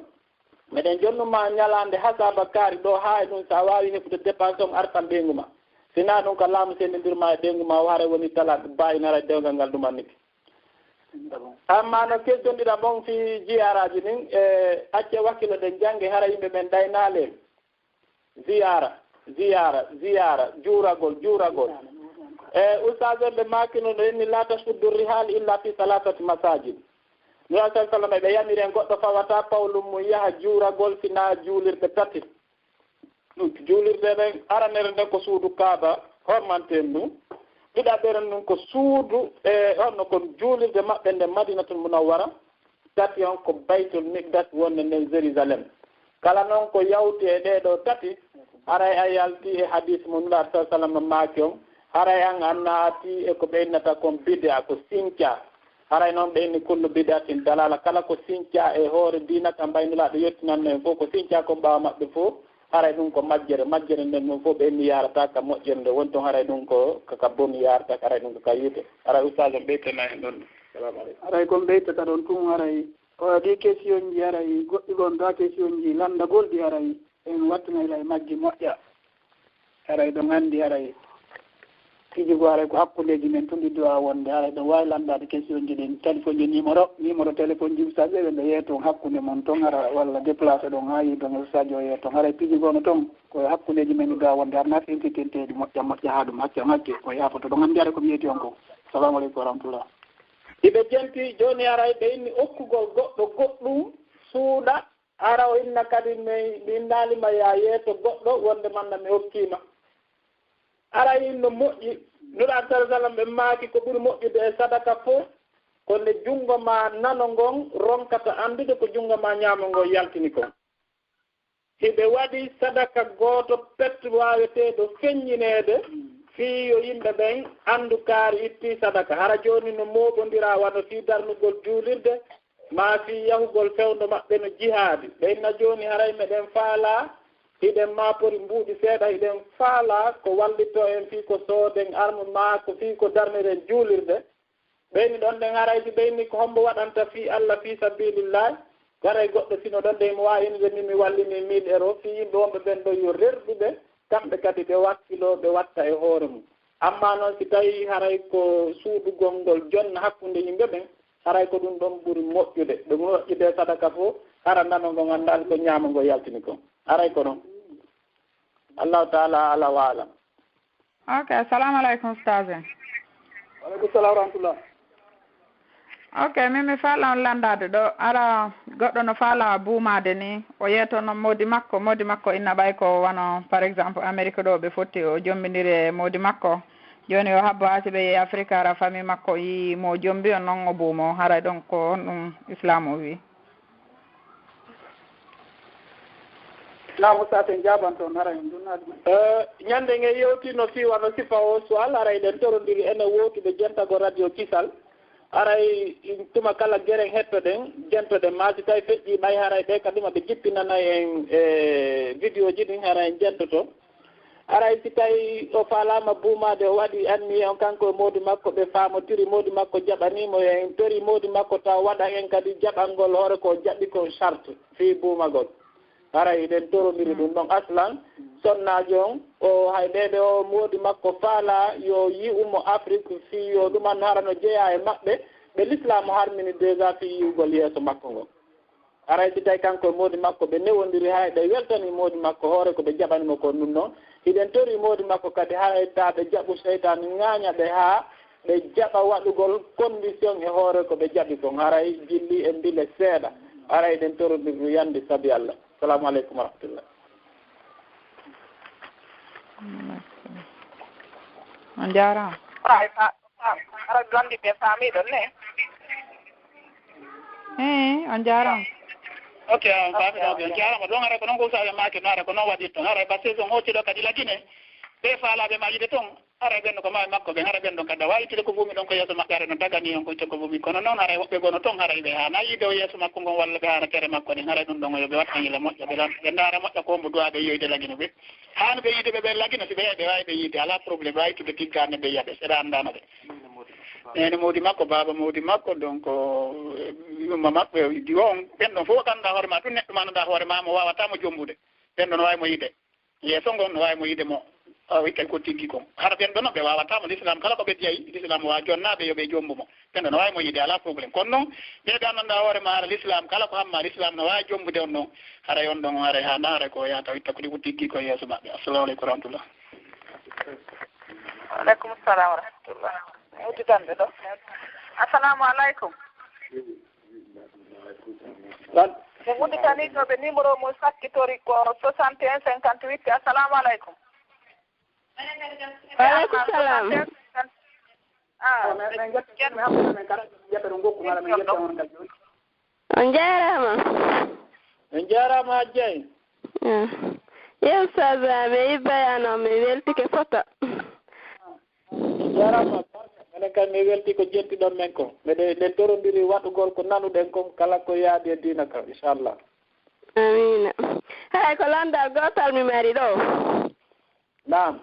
meɗen jonnuma ñalande hasaba kaari ɗo ha e ɗum sa wawi heɓude dépense on artan ɓeygu ma sina ɗum ko laamu sendidirma e ɓeygu ma o hara woni talaɗe bayinara dewgal ngal ɗumanniki amma no question ɗiɗa bon fi jiyaraji ɗin e acce wakkilo ɗen jangge hara yimɓe men daynale ziyara juuragol ustage ɓe makino ɗo inni la tasuddu rihal illa fi salatati masajid nura sa sallam ɓe yamiren goɗɗo fawata pawlum mum yaha juuragol sina juulirɗe tati juulirɗe ɗen aranere nden ko suudu kaaba hormanten ɗum ɗiɗaɓere ɗum ko suudu e honno ko juulirde maɓɓe nde madinatul munawwara tati on ko baytul miqdas wonde nden jérusalem kala noon ko yawti e ɗeɗo tati haray a yalti e hadis mo nura sa sallam maaki on haray an annati e ko ɓeynata kon bid'a ko sinca haray noon ɓe inni kullu bid'atin dalala kala ko sinca e hoore diina kam mbaynulaɗo yettinanno en fof ko sinca ko ɓawa maɓɓe fof haray ɗum ko majjere nden ɗum fof ɓe inni yarata ka moƴƴere nde woni toon haray ɗum ko kaka boni yarata haray ɗum ko ka yiite haray ustage ɓeytana hen ɗon salamu aleykum haray kon ɓeytata ɗon tum haray o adi question ji haray goɗɗi gon ta question ji landagol ɗi haray en wattanayla e majji moƴƴa haray ɗon anndi haray tiji gore ko hakkuleji men tun ɗiɗo a wonde haray ɗo wawi landade question ji ɗin téléphone ji numéro téléphone ji sa ɓe ɓe yeeto hakkude mon toon ara walla déplacé ɗon ha yi ɗon sadio yeeto haray tiji gono toon koye hakkuleji men ɗiɗo a wonde har nafi intitentedi moƴƴa ha ɗum hakke ko yafoto ɗon hande ara ko mi yeeti on ko salamu aleykum wa rahmatullah iɓe jenti joni ara ɓe inni okkugol goɗɗo goɗɗum suuɗa ara o inna kadi mi innalima ya yeeto goɗɗo wonde manna mi hokkima ara inno moƴƴi nura sala sallam ɓe maaki ko ɓuri moƴƴude e sadaka fof konde junngo ma nano ngon ronkata anndude ko junngo ma ñaamo ngo yaltini kon hiɓe waɗi sadaka gooto pet waaweteeɗo feññineede fii yo yimɓe ɓen anndu kaari itti sadaka hara jooni no mooɓondira wano fii darnugol juulirde ma fii yahugol fewndo maɓɓe no jihaadi ɓe inna jooni haray meɗen faalaa hiɗen maapori mbuuɗi seeɗa hiɗen faala ko wallitto en fii ko sooden arme ma ko fii ko darniren juulirde ɓeyni ɗon ɗen haraysi ɓeyni ko hombo waɗanta fii Allah fii sabilillah garay goɗɗo sino ɗon ɗe mi wawi inde min mi wallini 1000 euros fii yimɓe wonɓe ɓen ɗo yo rerɗuɓe kamɓe kadi ɓe wakkilo ɓe watta e hoore mum amma noon si tawi haray ko suuɗugol ngol jonna hakkunde yimɓe ɓen haray ko ɗum ɗon ɓuri moƴƴude ɓe moƴƴude sadaka fof hara nano ngo ganndal ko ñaama ngo yaltini kon aray ko noon allahu taala ala wa alam ok assalamu aleykum stage waleykum salam wa rahmatullah ok min mi faala on landade ɗo ara goɗɗo no faala buumade ni o yeetono modi makko inna ɓay ko wano par exemple amérique ɗo ɓe fotti o jombidiri e modi makko joni o habbo hasi ɓe yi afrique ara famille makko yi mo jombi on noon o buumo haray ɗon ko on ɗum islam o wi laamu saten jaban toon hara en dunnaade ñande nge yewtino fii wano sifa o suwal aray ɗen torondiri ene wootude jentago radio kisal aray tuma kala geren hettoɗen jentoɗen maasi tawi feƴƴi ɓay haray ɓe kadima ɓe jippinanayi en vidéo ji ɗin hara en jentoto aray si tawi o faalama buumade o waɗi anni on kanko e moodi makko ɓe faamotiri moodi makko jaɓanimo en tori moodi makko taw waɗa en kadi jaɓalngol hoore ko jaɓi ko charte fii buumagol haray ɗen torondiri ɗum ɗon aslan sonnaji on o hay ɓeɓe o moodi makko faala yo yi'umo afrique fii yo ɗuman harano jeeya e maɓɓe ɓe l'islam harmini déjà fii yi'ugol yeeso makko ngo haray si tawi kanko e moodi makko ɓe newondiri hay ɓe weltani moodi makko hoore ko ɓe jaɓanimo ko ɗum noon hiɗen tori moodi makko kadi hay ta ɓe jaɓu seytane ŋaaña ɓe haa ɓe jaɓa waɗugol condition e hoore ko ɓe jaɓi kon haray jilli e mbile seeɗa haray ɗen torondiri yande sabi Allah assalamu aleykum wa rahmatullah on jarama ara gandi ɓe faamiɗon ne on jarama ok on faamiɗo on jarama ɗon ara ko noon ko sawe maake no ara ko noon waɗir toon ara ba saison hocciɗo kadi lagine ɓe faalaɓe ma yiide toon ara ɓenno ko mawi makko ɓen ara ɓenɗon kadi a wawi ittude ko vumi ɗon ko yeeso maɓɓe ara no dagani on ko itta ko vumi kono noon haray woɓɓe gono toon haray ɓe hana yiide o yeeso makko ngon walla ɓe hana tere makko ɗin haray ɗum ɗon yoɓe wat hañila moƴƴa ɓe ndaara moƴƴa ko mbo duwaɓe yiyoyde lagino ɓe hano ɓe yiide ɓe lagino si ɓe yahi ɓe wawi ɓe yiide ala probléme ɓe wawi ittude tiggane ɓe yiyaɓe seɗa andano ɓe ene moodi makko baba moodi makko donc yumma maɓɓe di on ɓenɗon fof ganduɗa hoore ma ɗum neɗɗo ma ganduɗa hoore ma mo wawatamo jombude ɓenɗo no wawi mo yiide yeeso ngon no wawi mo yiide mo wikkat ko tiggi kon hara ɓenɗo noon ɓe wawatamo l'islam kala ko ɓe jeeyi l'islam wawa jonnaɓe yoɓe jombumo ɓenɗo no wawi mo yiide ala probléme kono noon ɓeɓe anndanɗa hoore ma hara l'islam kala ko hamma l'islam no wawi jombude on noon haray on ɗon haray ha naare ko yata witta ko ɗi ko tiggi ko yeeso maɓɓe assalamu aleykum wa rahmatullah aleykum salam wa rahmatullah udditande ɗo assalamu aleykum mo udditaniɗoɓe numéro mum sakkitori ko 61 58 assalamu aleykum waleykum salam on jarama en jarama Dieng yew saga mi yibayano mi weltike foto jarama minen kam mi welti ko jettiɗon men ko nden torondiri waɗugol ko nanuɗen kon kala ko yaadi e diina kam inchallah amina hay ko landal gotal mi mari ɗo nam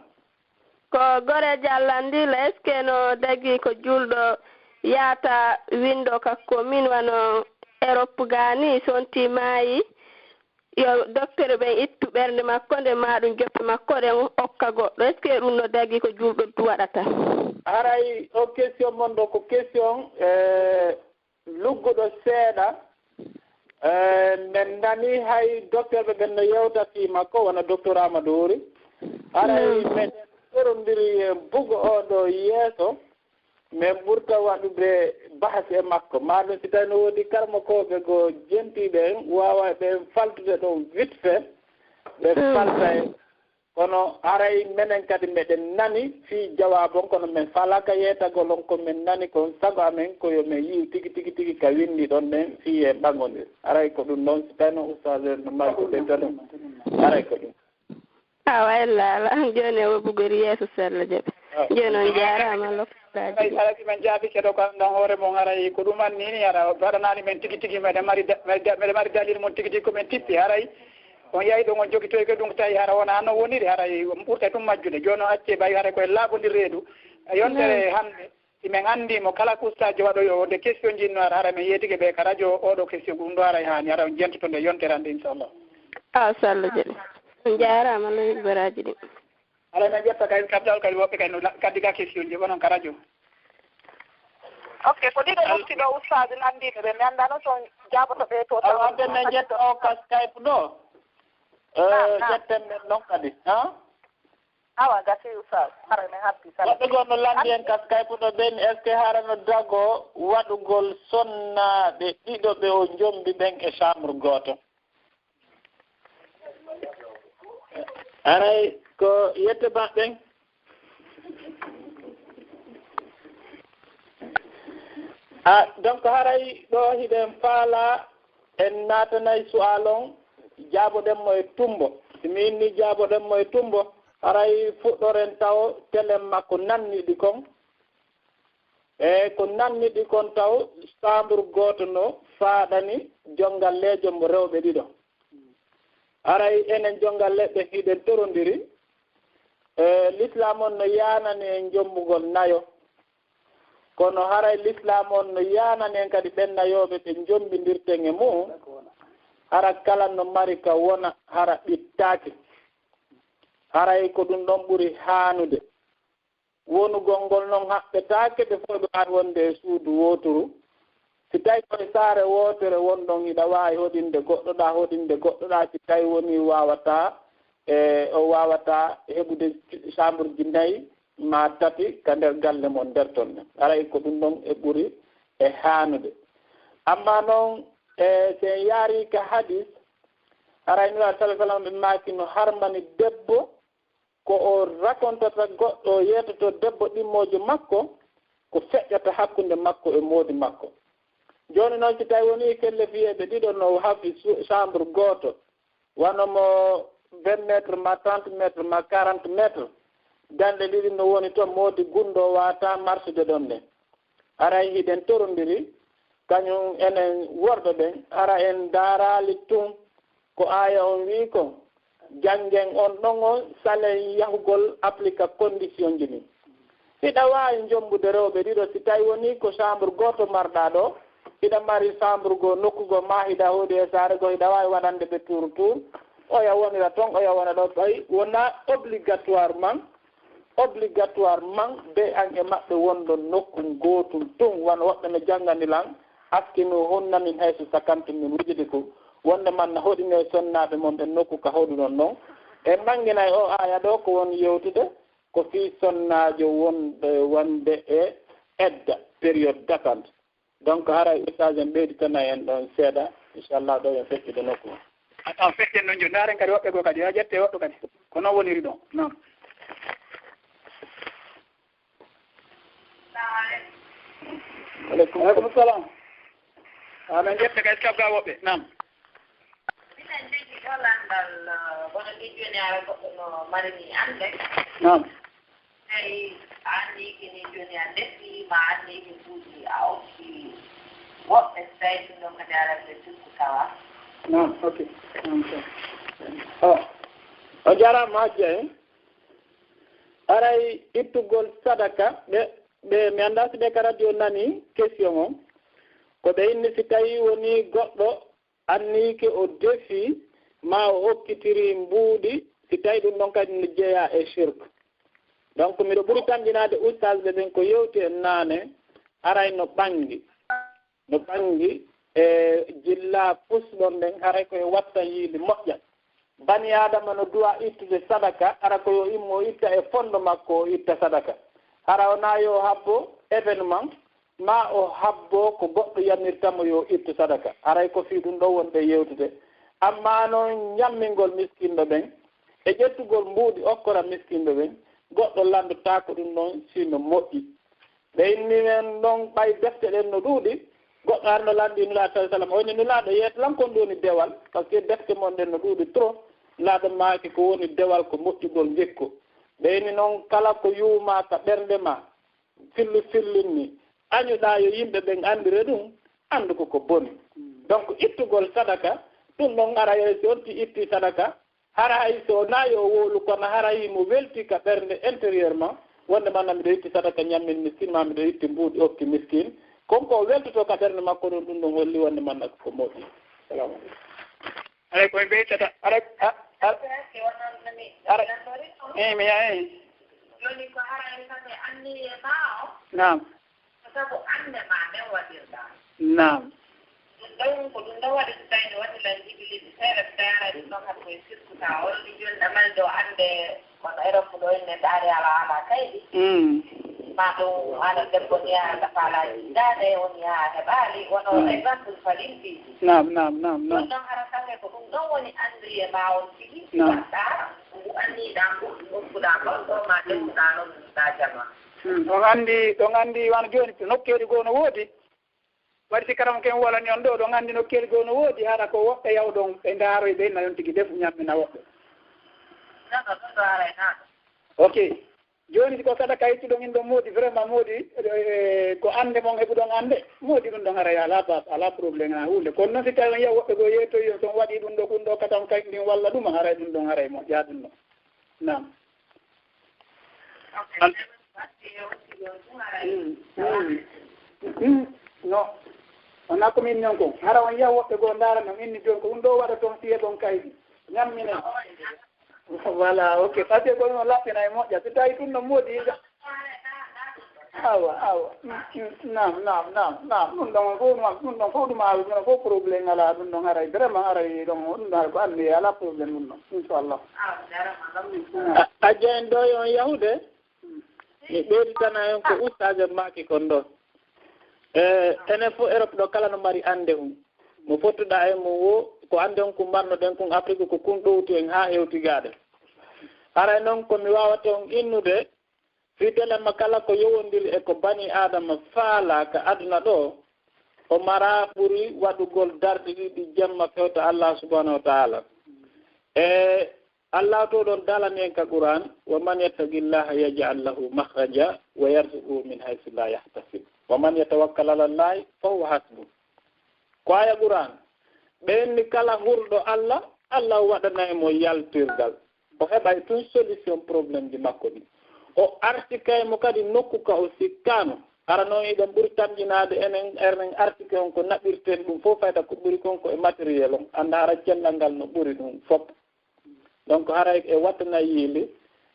ko gore jallandila est ce que no dagi ko julɗo yaata windo kakko min wano Europe gani sonti maayi yo docteur ɓe ittu ɓernde makko nde maɗum joppe makko ɗen okka goɗɗo est ce que ɗum no dagi ko julɗo waɗata haray o question mon ɗo ko question lugguɗo seeɗa men nani hay docteur ɓe ɓen no yewtati makko wona docteur Amadou Ory haray meɗen torondiri bugo oɗo yeeso mais ɓurta waɗude bahas e makko maɗum si tawi no woodi karmakoɓe go jentiɓe en wawa ɓe faltude ɗo vite fait ɓe falta e kono haray menen kadi meɗen nani fi jawabon kono min falaka yeetagol on ko min nani kon sago amen koyo min yiw tigi ka winndi ɗon ɗen fi e ɓagodir haray ko ɗum noon si tawi noon oustage no mari ko ɓeyta ɗum haray ko ɗum wallala joni o ɓugori yeeso sella jaɓe joni on jarama lokkaji alati men jaabi keɗo ko andan hoore mon haray ko ɗum annini ara waɗanani men tigi meɗen mari dalil mon tigi komin tippi haray on yayi ɗon on jogui toyke ɗum tawi hara wona no woniri haray ɓurta ɗum majjude joni on acce ɓawi haray koye laaɓodir reedu yontere hande simin andimo kala ko ustaji waɗoyo wonde question jinno ara hara min yeetike ɓe ka radio oɗo question ɗum ɗo haray hani hara on jentoto nde yontere hande inchallah Sall jeɗe on jarama no baraji ɗi ala men ƴetta kay kabdal kadi woɓɓe kay no kaddiga question ji wonon ka radio ok ko ɗiɗo loftiɗo ustaji nandiɓe ɓe mi andano toon jaboto ɓe to wadde men jetta o ka Skype ɗo jetten men noon kadi awa gasi ustad hara men habdi woɓɓe goon no landi en ka Skype ɗo ɓen est ce que harano dago waɗugol sonnaɗe ɗiɗo ɓe o jombi ɓen e chambre goto aray ko yette baɓɓen donc haray ɗo hiɗen faala en natanay sualon jaaboɗenmo e tumbo simi inni jaaboɗenmo e tumbo haray fuɗɗoren taw télé makko nanniɗi kon e ko nanniɗi kon taw chambre goto no faaɗani jongallejo mo rewɓe ɗiɗo haray enen jongalleɓe hiɗen torondiri l'islam on no yanani en jombugol nayo kono haray l'islam on no yanani en kadi ɓen nayoɓe ɓe jombindirten e mum hara kala no mari ka wona hara ɓittaki haray ko ɗum ɗon ɓuri haanude wonugol ngol noon haɓɓetake ɓe fof ɓe wawi wonde e suudu woturu si tawi koye saare wotere wonɗon hiɗa wawi hoɗinde goɗɗoɗa si tawi woni wawata o wawata heɓude chambre ji nayyi ma tati ka nder galle mon nder ton ne haray ko ɗum ɗon e ɓuri e haanude amma noon sen yaari ka hadis haray nura sallah sallam ɓe maaki no harmani debbo ko o racontata goɗɗo yetoto debbo ɗimmojo makko ko feƴƴata hakkunde makko e moodi makko joni noon si tawi woni kelle fiyeɓe ɗiɗo no hafi chambre goto wanomo 20 métres ma 30 métres ma 40 métres danɗe ɗiɗi no woni toon moodi gundo wata marsude ɗon nde haray hiɗen torondiri kañum enen worɓe ɓen ara en darali tun ko aya on wi ko janggen on ɗon o salen yahugol applica condition ji ɗin hiɗa wawi jombude rewɓe ɗiɗo si tawi woni ko chambre goto marɗa ɗo hiɗa mari chambre go nokkugo ma hiɗa hoodi e saare go hiɗa wawi waɗande ɓe tour oya wonira toon oya wona ɗo ɓay wona obligatoirement be an e maɓɓe wonɗo nokku gotum tun wona woɓɓe no janganilan hakkino honnamin hayso 50 min wujide ko wonde man no hoɗino sonnaɓe mon ɓe nokku ka hoɗunon noon e mangguinay o aya ɗo ko won yewtude ko fi sonnajo wonde e edda période d'attente donc haray ustage en ɓeyditana en ɗon seeɗa inchallah ɗo en feccide nokku on feccen noon joni daren kadi woɓɓe goo kadi ha ƴette woɗɗo kadi ko noon woniri ɗon non aleykum salam amen ƴette kay kabga woɓɓe nam minen jogui ɗo landal wono ɗi joni ara goɗɗo no marini ande nam eyi a andiki ni joni a defi ma andiki duuɗi a okki woɓɓe so tawi ɗum ɗon kadi ara ɓe tukku tawa non ok o jarama hajja en aray ittugol sadaka ɓe mi anda si ɓe ka radio nani question o ko ɓe inni si tawi woni goɗɗo anniki o defi ma o hokkitiri mbuuɗi si tawi ɗum ɗon kadi no jeeya e shirk donc miɗo ɓuri tamƴinaade ustage ɓen ko yewti en naane aray no ɓangi e jilla pusɗon nden haray koye watta yiili moƴƴa bani adama no duwa ittude sadaka ara ko yo immo itta e fondo makko o itta sadaka hara wona yo habbo événement ma o habbo ko goɗɗo yamirtamo yo ittu sadaka haray ko fii ɗum ɗo wonɓe yewtude amma noon ñammingol miskinɗo ɓen e ƴettugol mbuuɗi okkora miskinɗo ɓen goɗɗo landotako ɗum ɗon sino moƴƴi ɓeyni men ɗon ɓay defte ɗen no ɗuuɗi goɗɗo arno landi nulaaɗo sa sallam woni nulaaɗo yeetlan kon ɗum woni dewal par ce que defte mon ɗen no ɗuuɗi trop laaɗo maaki ko woni dewal ko moƴƴugol ngekko ɓeyni noon kala ko yuuma ka ɓernde ma fillin ni añuɗa yo yimɓe ɓen anndire ɗum anndu koko boni donc ittugol sadaka ɗum ɗon ara si on ti itti sadaka hara hay so nayi o wowlu kono hara yimo welti ka ɓernde intérieurement wonde manna miɗo itti sadaka ñammin miskin ma miɗo itti mbuuɗi okki miskin konko weltoto ka ɓernde makko ɗum ɗum ɗon holli wonde manna ko moƴƴi salamu aleykum aɗa koye ɓeytata aɗa mi yayi joni ko harani tan e anniye ma o nam sabu ande ma nden waɗirɗa nam ɗum ko ɗum ɗo waɗi so tawino waɗilan jibiliɗi seeɗa so tawara ɗum ɗon kam koye sirkuta holli joni ɗamal ɗo ande kono Europe ɗo enne daari ala kayɗi ma ɗum ana debbo ni yaha dafalaji jiɗade woni yaha heɓali wono exemple falinti nam ɗum ɗon hara tange ko ɗum ɗon woni andriye ma on tigi waɗɗa ngu anniɗa gokkuɗa gonɗo ma defuɗa noon ɗa jama ɗon anndi wano joni nokkeeɗi goo no woodi waɗi si karama ken wolani on ɗo ɗon anndi nokkeeɗi goo no woodi hara ko woɓɓe yawɗon ɓe ndaaroy ɓe na on tigi defu ñammina woɓɓe ok joni ko sadaka itti ɗon in ɗon moodi vraiment moodi ko annde mon heɓuɗon annde moodi ɗum ɗon haray ala probléme ha hunde kono noon si tawi on yiya woɓɓe goo yeytoyi on son waɗi ɗum ɗo katam kay ndin walla ɗuma haray ɗum ɗon haray moƴƴa ɗum ɗon nam non wona komin ñon kon hara on yiya woɓɓe goo ndaara noon inni joni ko ɗum ɗo waɗa toon siye ɗon kaydi ñammine voilà ok par ce que ko ɗum laɓɓina e moƴƴa so tawi ɗum ɗon moodi awa nam ɗum ɗon fof ɗum ɗum fof probléme ala ɗum ɗon haray vraiment haray ɗon ɗum ɗon ko anndi ala probléme ɗum ɗon inchallah a jeen ɗo yon yahude mi ɓeyditana hen ko ustage maki kon ɗon enen fof Europe ɗo kala no mari annde mo fottuɗa e mo wo ko annde on ko mbarnoɗen kon Afrique ko kun ɗowti en ha hewtigade haray noon komi wawata on innude fidelemma kala ko yowodiri e ko bani adama faala ka aduna ɗo o mara ɓuri waɗugol darɗe ɗiɗi jemma fewta Allah subhanahu wa taala e Allah to ɗon dalani en ka Qur'an wa man yattaqillaha yaj'al lahu makhraja wa yarzuquhu min haythu la yahtasib wa man yatawakkal ala llahi fa huwa hasbuh ko aya Qur'an ɓenni kala hurɗo Allah waɗana mo yaltirgal o heɓay tun solution probléme ji makko ɗi o artikay mo kadi nokku ka o sikkano ara noon iɗen ɓuri tamƴinade enen artike on ko naɓirten ɗum fof fayda ko ɓuri konko e matériel on anda ara cellal ngal no ɓuri ɗum fop donc haray e wattana yiili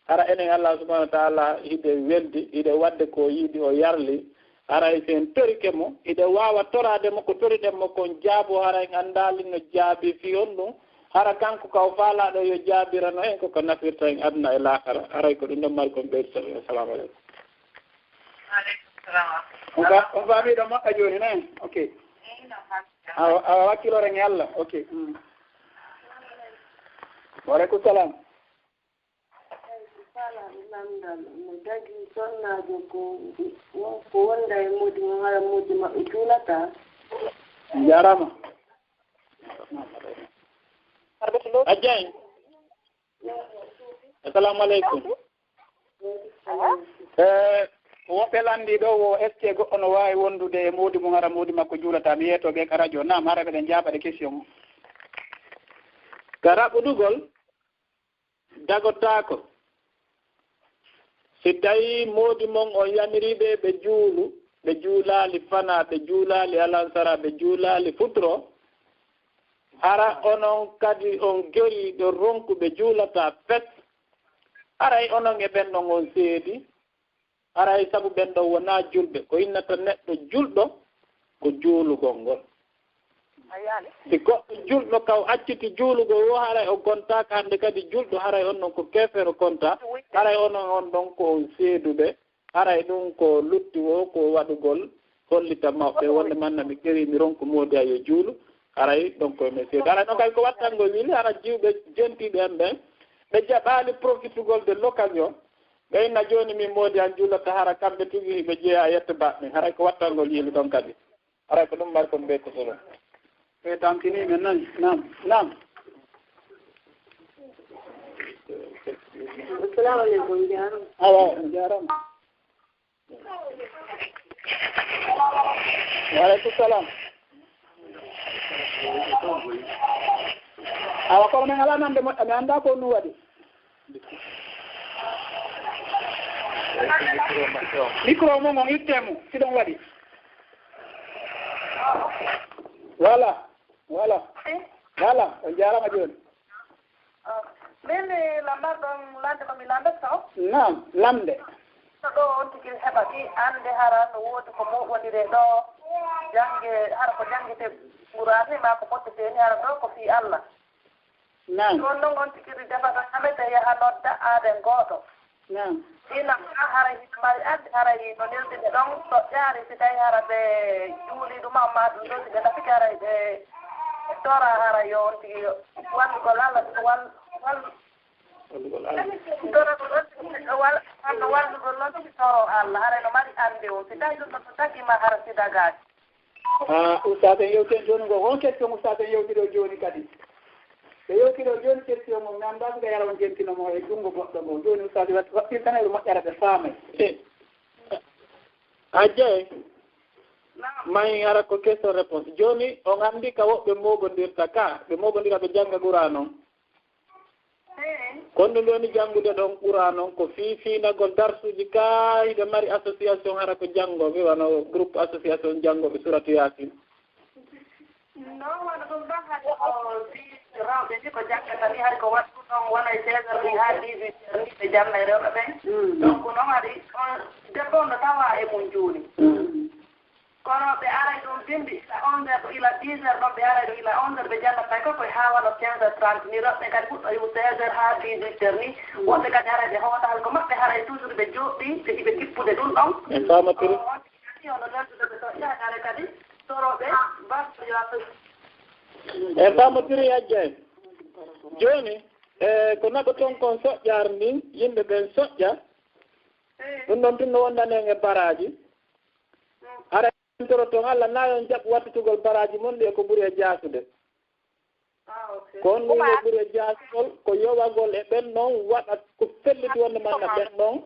hara enen Allah subahanahu wa taala hiɗe weldi hiɗe wadde ko yiiɗi o yarli haray sen torike mo hiɗe wawa torade mo ko toriɗen mo kon jaabo haray andali no jaabi fi on ɗum hara kanko kaw faalaɗo yo jaabirano en koko nafirta en aduna e laakara haray ko ɗum ɗon mari kon ɓeydi assalamu aleykum on faamiɗo maɓɓa joni nayi ok awa wakkilore nge Allah ok waleykum salam mi dagi sonnajo ko wonda e moodi mo hara moodi maɓɓe juulata jarama a diagne assalamu aleykum woɓɓe landi ɗo wo est ce que goɗɗo no wawi wondude e moodi mo hara moodi makko juulata mi yeytoɓe ka radio nam hara ɓeɗen jaaɓaɗe question o ka raɓɓuɗugol dagotako si tawi moodi mon o yamiriɓe ɓe juulu ɓe juulali fana ɓe juulali alansara ɓe juulali futuro hara onon kadi on jori ɗo ronkuɓe juulata pet haray onon e ɓenɗon on seedi haray sabu ɓenɗon wona julɓe ko innata neɗɗo julɗo ko juulugol ngol si goɗɗo julɗo kaw acciti juulugol wo haray o gontaka hannde kadi julɗo haray on noon ko kefere konta haray onon on ɗon ko on seeduɓe haray ɗum ko lutti wo ko waɗugol hollita mawɓe wonde manna mi geri mi ronko moodi a yo juulu haray ɗon koye men seedu haray ɗon kay ko wattangol wili hara jiwɓe jentiɓe en ɓen ɓe jaɓaali profitugol de l'occasion ɓe inna jooni min moodi an juulata hara kamɓe tugi ɓe jeeya yetta baɗmin haray ko wattangol yili ɗon kadi haray ko ɗum mari kon ɓe ko solo ɓe tamtiniɓe nani nam assalamu aleykum jarama awa jarama waaleykum salam awa kono min ala nande moƴƴa mi annda ko nu waɗi micro mum on ittemo siɗon waɗi voilà on jarama joni min lambar ɗon lande komi lambe taw nam lamde ɗo on tigi heɓa ɗi ande hara no woodi ko moɓodire ɗo jange hara ko jangete ɓurani ma ko pottete ni hara ɗo ko fi Allah nam ɗon ɗon on tigiri defata hamete yaha nodda aaden gooto nam ina hara hino mari adde hara no nirdiɓe ɗon so ƴaari si tawi hara ɓe juuli ɗuma ma ɗum ɗo si ɓe nafiki hara ɓe tora hara yo on tigi wallugol Allah wallugol noon tigi toro Allah hara no mari ande o si tawi ɗum ɗo so tagima hara sidagaji ustade yewten joni ngo on question ustade yewtiɗo joni kadi ɓe yewtiɗo joni question mum mi annda suga yara on jentinomo e junngo goɗɗo ngo joni ustade waɗɗirtaneɓe moƴƴere ɓe faamay a jeey may hara ko question réponse joni on anndi ka woɓɓe mogondirta ka ɓe mogondira ɓe jannga ɓura noon kono ɗum ɗoni janngude ɗon ɓura noon ko fiifinagol darsuji ka hiɓe mari association hara ko janngoɓe wano groupe association janngoɓe suratu yasin non wona ɗum ɗon hade ko rawɓe ndi ko jaggata ni hade ko waɗɗu ɗon wona e 16 ɗi ha 18 heures ni ɓe jamna e rewɓe ɓen donc noon haɗi debbo on no tawa e mum juuli kono ɓe aray ɗum dimbi ila 11 heures ila 10 heures ɗon ɓe aray ɗum ila 11 heures ɓe jannata tay koye ha waɗo 15 heures 30 ni roɓɓe kadi ɓuɗɗo yo 16 heures ha 18 heures ni woɓɓe kadi aray ɓe hoota hay ko maɓɓe haray toujours ɓe jooɗɗi ɓe ɗiɓe kippude ɗum ɗon en famatiri ono leltude ɓe soƴƴaade are kadi toroɓe mbaɗoyoa en famatiri ajjay joni ko naɓa toon kon soƴƴar ndin yimɓe ɓen soƴƴa ɗum ɗon tun no wondanen e baraji ara toro toon Allah nayon jaɓ wattitugol baraji mon ɗi e ko ɓuuri e jaasude ko on ɗum e ɓuuri e jaasugol ko yowagol e ɓen noon waɗa ko felliti wonde manna ɓen noon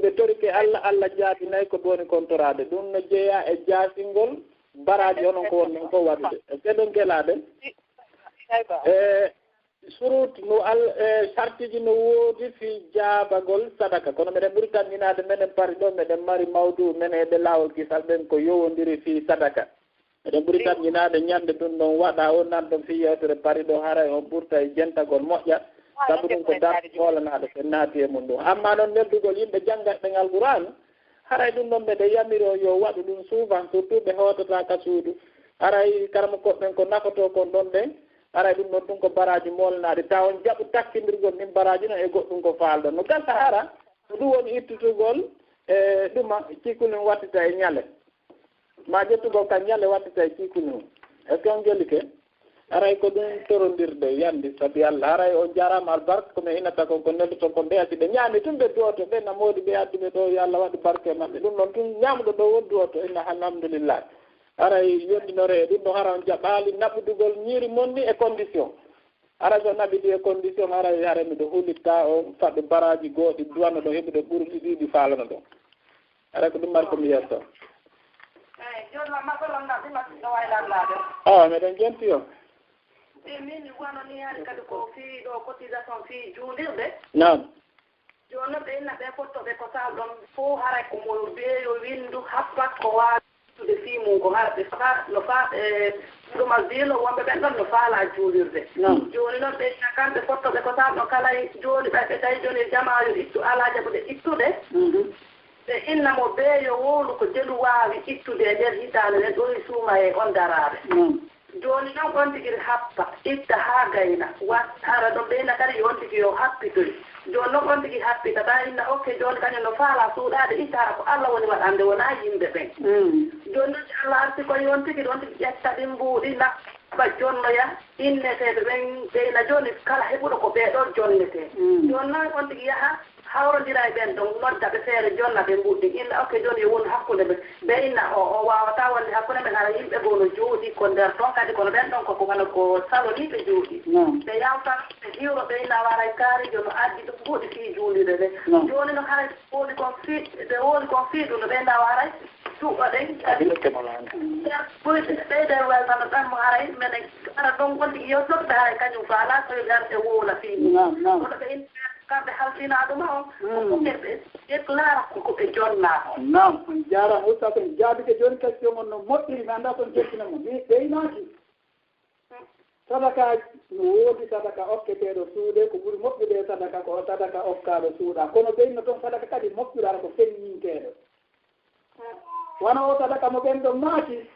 ɓe torike Allah jaabinayi ko ɗoni contorade ɗum no jeeya e jaasingol baraji onon ko wonnon fof waɗude e seɗon gelaɗe surut no sartiji no woodi fi jaabagol sadaka kono meɗen ɓuri tanninade menen pari ɗo meɗen mari mawdu men eɓe laawol kisal ɓen ko yowodiri fi sadaka meɗen ɓuri tanninade ñande ɗum ɗon waɗa o nan ɗon fi yewtere pari ɗo haray on ɓurta e jentagol moƴƴa sabu ɗum ko darde hoolanaɗo ɓe naati e mum ɗum amma noon neldugol yimɓe janngatɓe ngal ɓurano haray ɗum ɗon ɓeɗe yamiro yo waɗu ɗum souvent surtout ɓe hotata ka suudu haray karama koɓɓen ko nafoto kon ɗon ɓen haray ɗum ɗon ɗum ko baraji molnaɗe taw on jaɓu takkidirgol ɗin baraji noon e goɗɗum ko faalɗon no gasa hara ko ɗum woni ittutugol e ɗuma cikkulum wattita e ñale ma ƴettugol ka ñale wattita e cikkulum est ce que on jolike haray ko ɗum torondirde yandi sabi Allah haray o jarama albarka komi innata kon ko nelduton ko mbeyati ɓe ñaami tun ɓe duwoto ɓe namoodi ɓe adduɓe ɗo yo Allah waɗi barke maɓɓe ɗum ɗon tun ñamɗo ɗo won duwoto inna alhamdulillah haray yondinore ɗum ɗo hara on jaɓaali naɓudugol ñiiri mon ni e condition haray so naɓidi e condition haray haray miɗo hulitta o faɗɗo baraji gooɗi duwanno ɗo heɓude ɓurɗi ɗiɗi faalano ɗon haray ko ɗum mari komi yetto meɗen jenti o min wano ni haade kadi ko fii ɗo cotisation fii juulirde nam joni ɓe inna ɓe fottoɓe ko sal ɗon fof haray komo beeyo windu happat ko waawi de simum ko harɓe fa no fa ɗuma zilo wonɓe ɓen ɗon no faala juulirde joni noon ɓe kamɓe fottoɓe ko samɗo kala joni ɓe tawi joni jamayo ittu ala jaɓude ittude ɓe inna mo beeyo wowlu ko jelu waawi ittude e nder hitande nden ɗoni suuma e on daraaɓe joni noon on tigi happa itta haa gayna ara ɗon ɓeyna kadi on tigi yo happitoy joni noon on tigi happitata inna okke joni kañum no faala suuɗade ittara ko Allah woni waɗande wona yimɓe ɓen joni noon Allah arti koye on tigi ɗon tigi ƴetta ɗin mbuuɗi naɓa jonnoya inneteɓe ɓen ɓeyna joni kala heɓuɗo ko ɓeeɗon jonnete joni noon on tigi yaha hawrodira e ɓen ɗon nodda ɓe feere jonna ɓe mbuɗɗi inna okke joni yo woni hakkude ɓe ɓe inna o wawata wonde hakkude men hara yimɓe goo no jooɗi ko nder ɗon kadi kono ɓen ɗon koko wona ko saloni ɓe jooɗi ɓe yawtan ɓe hiwro ɓe inna waray kaarijo no addi ɗum mbuɗi fii juulide ɓe joni no haray woni kon ɓe woni kon fiiɗuno ɓe nda waray tuɓa ɗen ɓeyde weltano ɗan mo haray menen ara ɗon gondi yo ɗoɓɓe haray kañum faala koye ɓerde wowla fii kono ɓe in kamɓe haltina ɗum on ɓe laara ko ɓe jonna on nam on jarama usta kon jaabike joni question on no moƴƴiri mi annda toon jettinamo mi ɓeynaki sadaka no woodi sadaka okketeɗo suuɗe ko ɓuri moƴƴude sadaka ko sadaka okkaɗo suuɗa kono ɓeyno toon sadaka kadi moƴƴuɗara ko fenninteɗo wona o sadaka mo ɓen ɗon maaki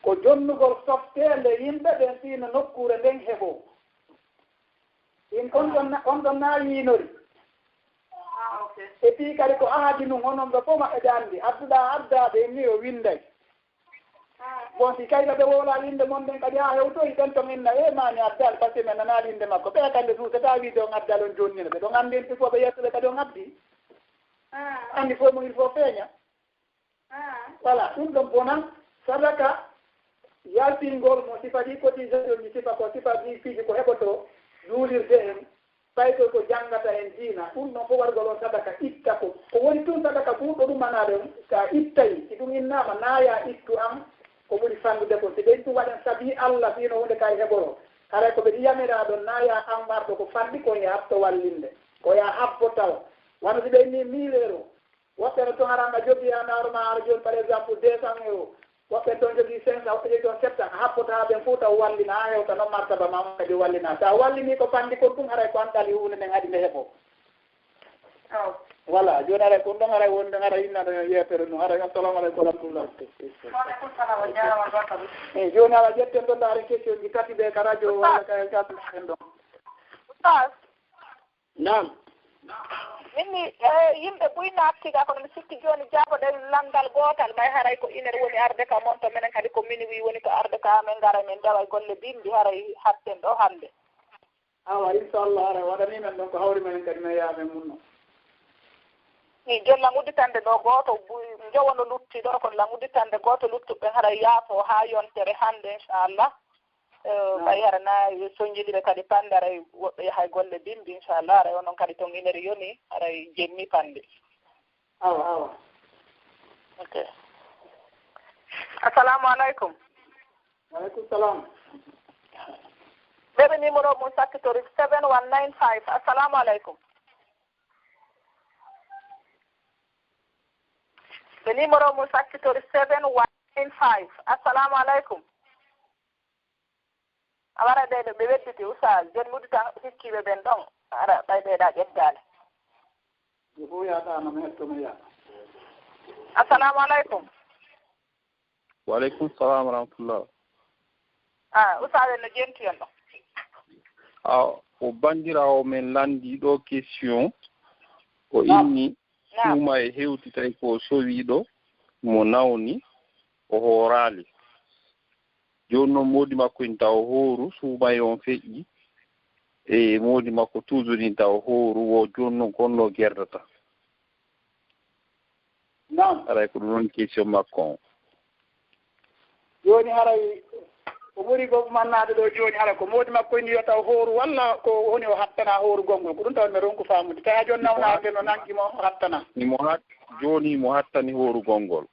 ko jonnugol softede yimɓe ɓen siino nokkure nden heɓo in on ɗon naawinori e puis kadi ko aadi num onon ɓe fof maɓɓe dandi adduɗa addaɓe ni o winday bon si kayta ɓe wola winde mon ɗen kadi ha hewtoyi ɗen ton inna e mani addal par ce que mi nana winde makko ɓe kande suusata wiide on addal on jonnino ɓe ɗon anndin il faut ɓe yettoɓe kadi on addi anndi fof mo il faut feeña voilà ɗum ɗon bonan sadaka yaltingol mo sifaji cotisation ji sifa ko sifaji fiiji ko heɓoto juulirde en ɓayto ko janngata en diina ɗum ɗon fof wargol on sadaka itta ko woni tun sadaka ɓuuɗɗo ɗumanaɗe sa ittayi si ɗum innama naaya ittu am ko ɓuri fannude ko si ɓen ɗum waɗen sabi Allah fino hunde kay heɓoro haray ko ɓe yiyamira ɗon naaya an warɗo ko fanɗi ko ya habto wallinde ko ya habbo taw wano si ɓen ni 1000 € woɓɓe no toon aranga jogii anaroma ara joni par exemple 200 €. woɓɓe toon jogii 500 woɓɓe jogii toon 700 habbota ɓen fof taw wallina ha hewta noon martaba ma kadi wallina sa wallini ko fanndi kon ɗum haray ko anndali hunde nden haadi nde heɓo voilà joni haray kon ɗon haray wonde haray innaɗo yeetere ɗum haray assalamu aleykum wa rahmatullah eyi joni ala ƴetten ɗon ɗaren question ji tati ɓe ka radio walla ka gasuɗen ɗon nam minni yimɓe ɓuyno artiga kono mi sikki joni jaaboɗen landal gootal may haray ko inere woni arde ka moon to minen kadi ko minuit woni ko arde ka amen ngara min dawa golle bimbi haray hatten ɗo hannde awa inchallah haray waɗanimen ɗon ko hawri menen kadi mi yaamen munno i joni langudditande ɗo gooto jowono lutti ɗo kono langudditande gooto luttuɓe haray yaafo haa yontere hannde inchallah ɓay harana soñjidire kadi pande aray woɓɓe yahay golle bimbi inchallah aray onon kadi ton inere yoni aray jemmi pande awa ok assalamu aleykum aleykum salam ɓeɓe numéro mum sakkitori 7195 assalamu aleykum ɓe numéro mum sakkitori 7195 assalamu aleykum a wara ɓeyɗo ɓe wedditi oustage joni mudditan hikkiɓe ɓen ɗon ara ɓay ɓeyɗa ƴettale fof yaɗano mi hettomi yaɗa assalamu aleykum waaleykum salam wa rahmatullah oustage no jentuyen ɗon o bandirawo men landi ɗo question o inni suuma e hewti tawi ko sowiɗo mo nawni o hoorali joni noon moodi makko in taw hooru suuma e on feƴƴi e moodi makko toujours in taw hooru wo joni noon konno gerdata haray ko ɗum noon question makko on joni haray ko ɓuri ko mannade ɗo joni haray ko moodi makko inni yo taw hooru walla ko woni o hattana hooru gongol ko ɗum taw mi ronku famude tawi joni nawnade no nanggimo o hattana joni mo hattani hooru gongol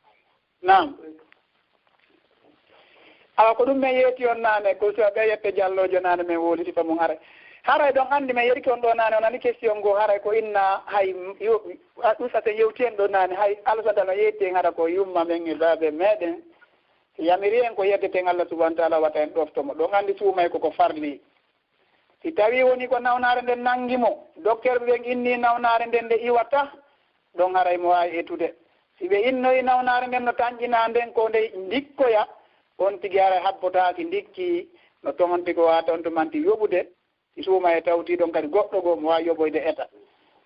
nam awa ko ɗum min yeeti on naane ko so ɓe yette jallojo naane min woliti fa mum haray haray ɗon anndi mi yeriki on ɗo naane o nani question ngoo haray ko inna hay usate yewtien ɗo naane hay alsada no yeyten hara ko yumma men e baabe meɗen yamiri en ko yeddeten Allah subahana taala wata en ɗoftomo ɗon anndi suumay koko farli si tawi woni ko nawnaare nden nanngimo docteur ɓe ɓen inni nawnaare nden nde iwata ɗon haray mo waawi etude si ɓe innoyi nawnaare nden no tañƴina nden ko nde ndikkoya on tigi haray habbotaaki ndikki no tomonti ko wata on to manti yoɓude si suuma e tawti ɗon kadi goɗɗo goo mo wawi yoɓoyde eta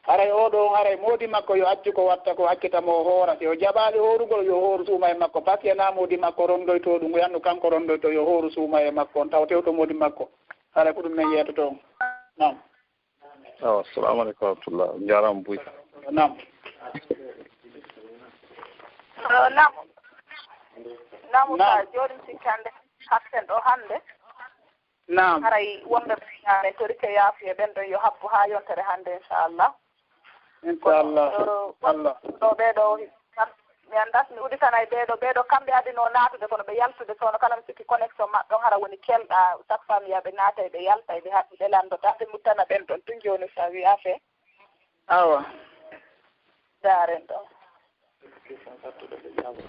haray oɗo on haray moodi makko yo accu ko watta ko hakkitamo o hoora si o jaɓaali hoorugol yo hooru suuma e makko par ce que na moodi makko rondoyto ɗum o yandu kanko rondoyto yo hooru suuma e makko on taw tewto moodi makko haray ko ɗum men yeetoto on nam assalamu aleykum warahmatullah jarama Buy nam namu sa jooɗi sikkande hatten ɗo hannde nam haray wonɓe ɓeyaane torike yaafuye ɓen ɗon yo habbu haa yontere hannde inchallah Allah ɗo ɓeeɗo mi anndat mi uditanay ɓeeɗo kamɓe adino naatude kono ɓe yaltude sowno kala mi sikki connexion maɓɓe on hara woni kelɗa chaque fois mi yaɓe naatay ɓe yaltay ɓe haɓɓi ɓe lanndota ɓe muttana ɓen ɗon tun jooni so a wiya fe awa jaren ɗon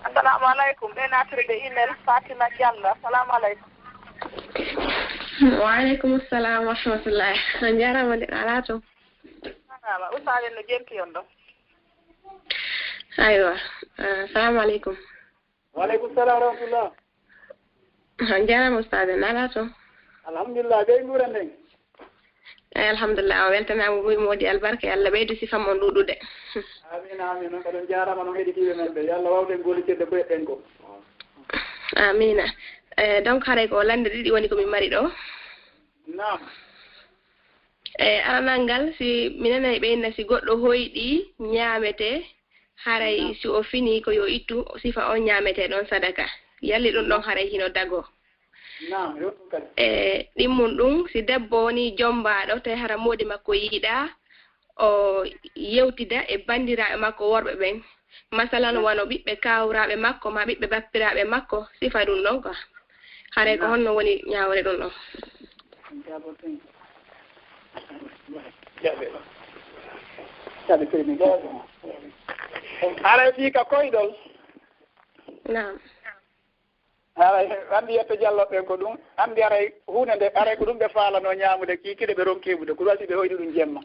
assalamu aleykum ɓe naatiri ɓe email Fatima Diallo assalamu aleykum waaleykum salam wa rahmatullah on jarama nde ala to usaden no jempi on ɗon aywa assalamu aleykum waaleykum salam wa rahmatullah on jarama ustaden ala to alhamdulillah ɓey nguura nden eyi alhamdulillah o weltanama ɓuy moodi albarka Allah ɓeydu sifam on ɗuɗude amina amina on kaɗon jarama noon heɗitiɓe men ɓe yo Allah wawden golicirde boyeɗen ko amina donc haray ko lande ɗiɗi woni komin mari ɗo nam aranal ngal si mi nanayi ɓeynna si goɗɗo hoyɗi ñaamete haray si o fini ko yo ittu sifa on ñaamete ɗon sadaka yalli ɗum ɗon haray hino dago ɗimmun ɗum si debbo woni jombaɗo tawi hara moodi makko yiiɗa o yewtida e bandiraɓe makko worɓe ɓen masalan wano ɓiɓɓe kawraɓe makko ma ɓiɓɓe bappiraɓe makko sifa ɗum ɗon quoi haray ko honno woni ñawre ɗum ɗon haray fiika koyɗol nam haray anndi yetto jalloɓe ko ɗum anndi aray hunde nde aray ko ɗum ɓe faalano ñaamude kiikiɗe ɓe ronkiɓude ko wasi ɓe hoyɗi ɗum jemma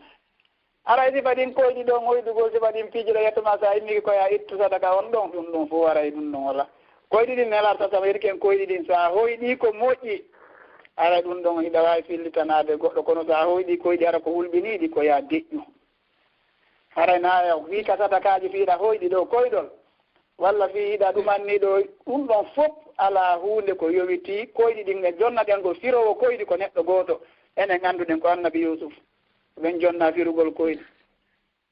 aray sifa ɗin koyɗi ɗon hoydugol sifa ɗin piijiɗo yettoma sa immiki koye ittu sadaka on ɗon ɗum ɗum fof aray ɗum ɗon wala koyɗi ɗin nelarta sama yeɗi ken koyɗi ɗin sa hoyɗi ko moƴƴi aray ɗum ɗon hiɗa wawi fillitanade goɗɗo kono sa hoyɗi koyɗi ara ko hulɓiniɗi ko ya deƴƴu haray na wiika sadakaji fiiɗa hoyɗi ɗo koyɗol walla fi hiɗa ɗumanni ɗo ɗum ɗon fof ala hunde ko yowiti koyɗi ɗin e jonna ɗen ko firowo koyɗi ko neɗɗo goto enen annduɗen ko annabi Yusuf ɓen jonna firugol koyɗi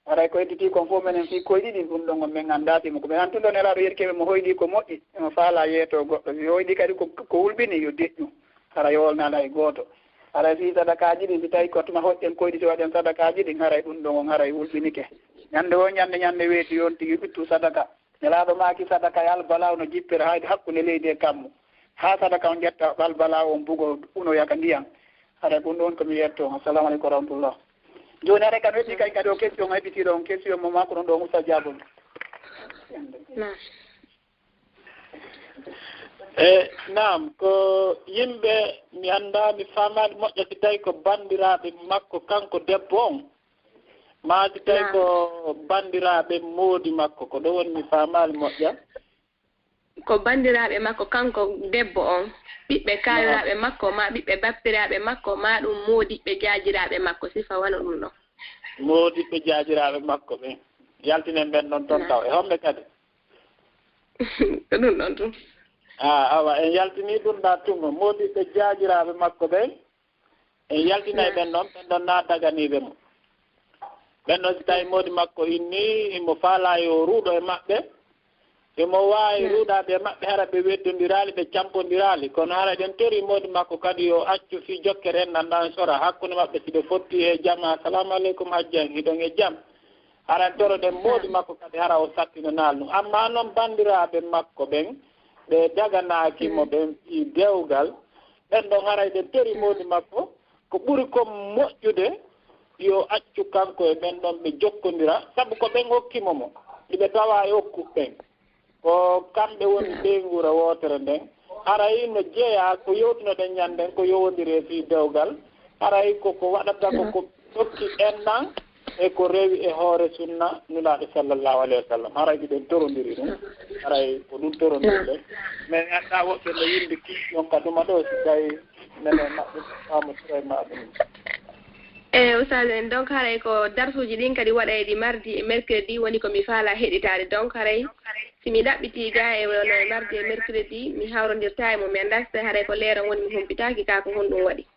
aray ko hedditi kon fof menen fi koyɗi ɗin ɗum ɗon on min anndatimo ko min antuɗo nelaɗo yerkeɓe mo hoyɗi ko moƴƴi emo faala yeeto goɗɗo si hoyɗi kadi ko hulɓini yo deƴƴu hara yolnala e gooto haray fi sadakaji ɗin si tawi kottuma hoƴƴen koyɗi si waɗen sadakaji ɗin haray ɗum ɗon on haray hulɓinike ñande o ñande weeti yon tigi ɓittu sadaka nelaɗo maki sadaka e albalaw no jippira hayde hakkude leydi e kammu ha sadaka on ƴetta albalaw on bugo uno yaka ndiyam haray ɗum ɗon komi yetto assalamu aleykum wa rahmatullah joni aɗa kan weɗɗi kay kadi o question heɓitiɗo on question mo makko ɗon ɗo Moussa Diabol naam ko yimɓe mi annda mi famani moƴƴa si tawi ko bandiraɓe makko kanko debbo on ma si tawi ko bandiraɓe moodi makko ko ɗo woni mi famani moƴƴa ko bandiraɓe makko kanko debbo on ɓiɓɓe kawiraɓe makko ma ɓiɓɓe bappiraɓe makko ma ɗum moodiɓɓe jaajiraɓe makko sifa wano ɗum ɗon moodiɓɓe jaajiraɓe makko ɓen yaltinen ɓen ɗon toon taw e homɓe kadi ko ɗum ɗon tum awa en yaltini ɗum ɗa tungo moodiɓɓe jaajiraɓe makko ɓen en yaltinay ɓen ɗon ɓen ɗon na daganiɓe mo ɓen ɗon si tawi moodi makko inni imo faala yo ruuɗo e maɓɓe emo waawi ruuɗaade e maɓɓe hara ɓe weddondiraali ɓe campondiraali kono hara ɗen tori moodi makko kadi yo accu fii jokkere en nanɗan sora hakkunde maɓɓe si ɓe fotti e jam assalamu aleykum hajjan hiɗon e jam haran toro ɗen moodi makko kadi hara o sattino naal ɗum amma noon banndiraaɓe makko ɓen ɓe daganaakimo ɓen fii dewgal ɓen ɗon haray ɗen tori moodi makko ko ɓuri ko moƴƴude yo accu kanko e ɓen ɗon ɓe jokkondira sabu ko ɓen hokkimomo iɓe tawa e hokku ɓen ko kamɓe woni ɓeygura wootere nden haray no jeeya ko yewtunoɗen ñanden ko yowodiri fi dewgal haray koko waɗata koko tokki ennan e ko rewi e hoore sunna nulaaɗo sallllahu alayhi wa sallam haray ɗiɗen torondiri ɗum haray ko ɗum torondirɗen mais annda woɓɓe no yimɓe kiiɗon ka ɗuma ɗo si tawi menen maɓɓe famotira e maɗum Oustaz en donc haray ko darsuji ɗin kadi waɗa e ɗi mardi e mercredi woni ko mi faala heɗitade donc haray si mi ɗaɓɓiti ga e wono e mardi e mercredi mi hawrodirta e mo mi annda so haray ko leeron woni mi humpitaki ka ko honɗum waɗi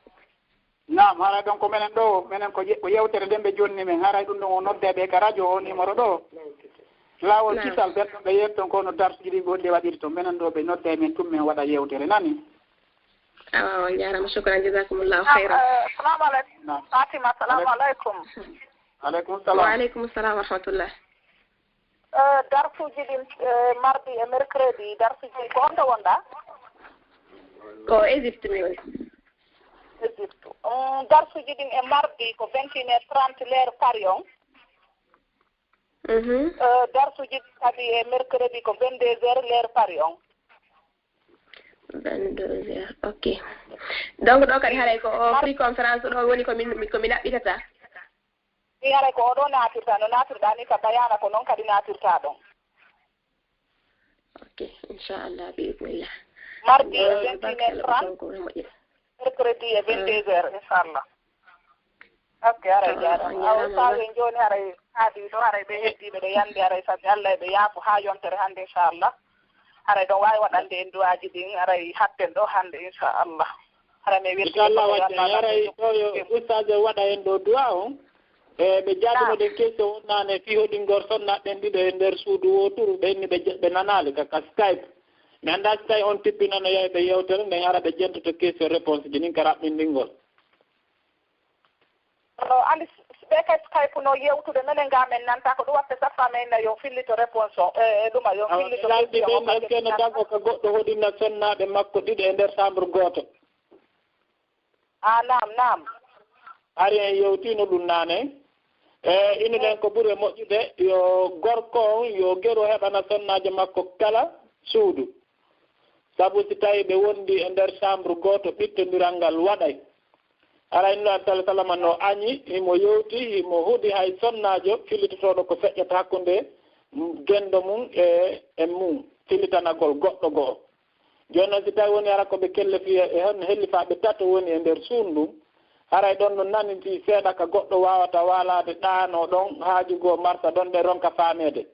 nam haray donc menen ɗo menen ko yewtere nden ɓe jonni men haray ɗum ɗon o noddeɓe ka radio o numéro ɗo laawol kisal ɓen ɗon ɓe yetton ko no darsuji ɗi gonɗi waɗiri to menen ɗo ɓe nodde men tummen waɗa yewtere nani awa jarama shukran jasakumullahu khairan assalamu aleykum Fatima assalamu aleykum aleykum salam wa aleykum salam wa rahmatullah darsuji ɗin mardi e mercredi darsuji ko onto wonɗa ko Égypte mi woni Égypte darsuji ɗin e mardi ko 21h30 l'heure Paris darsuji kadi e mercredi ko 22h l'heure Paris 22h ok donc ɗo kadi haray ko free conférence ɗo woni komi ɗaɓɓitata mi haray ko oɗo natirta no natirɗa ni ka bayana ko noon kadi natirta ɗon ok inchallah biidnillah mardi e 21h30 mercredi e 22h inchallah ok haray jaara sawen joni haray haadi ɗo haray ɓe heddiɓe ɗo yande haray sabi Allah eɓe yaafo ha yontere hannde inchallah haray ɗon wawi waɗande en duwaji ɗin haray hatten ɗo hannde inchallah haray mi inchallah wacce haray ɗo yo ustade waɗa en ɗo duwa on e ɓe jaadunoɗen question wonnane fi hoɗi gor sonnaɗen ɗiɗo e nder suudu woturu ɓenni ɓe nanali kaka Skype mi annda so tawi on tippinano yahi ɓe yewtere nden ara ɓe jentoto question réponse ji ɗin ka raɓɓinɗingol andi ɓe kay Skype no yewtude minen ga men nanta ko ɗum watte safa men yo fillito réponse o e ɗuma yo fillito laldi ɓen est ce que no dago ko goɗɗo hoɗinna sonnaɓe makko ɗiɗo e nder chambre goto nam ari en yewtino ɗum nane inuɗen ko ɓuuri moƴƴude yo gorko on yo geɗo heɓana sonnajo makko kala suudu sabu si tawi ɓe wondi e nder chambre goto ɓittodiral ngal waɗay ara inno sala salama no añi imo yewti imo huuɗi hay sonnajo fillitotoɗo ko feƴƴata hakkude gendo mum e mum fillitanagol goɗɗo go'o joni noon si tawi woni ara koɓe kelle fiye e honno hellifaɓe tato woni e nder suudu ndum haray ɗon no naniti seeɗa ka goɗɗo wawata walade ɗaano ɗon haajugoo marsa ɗon ɗe ronka faamede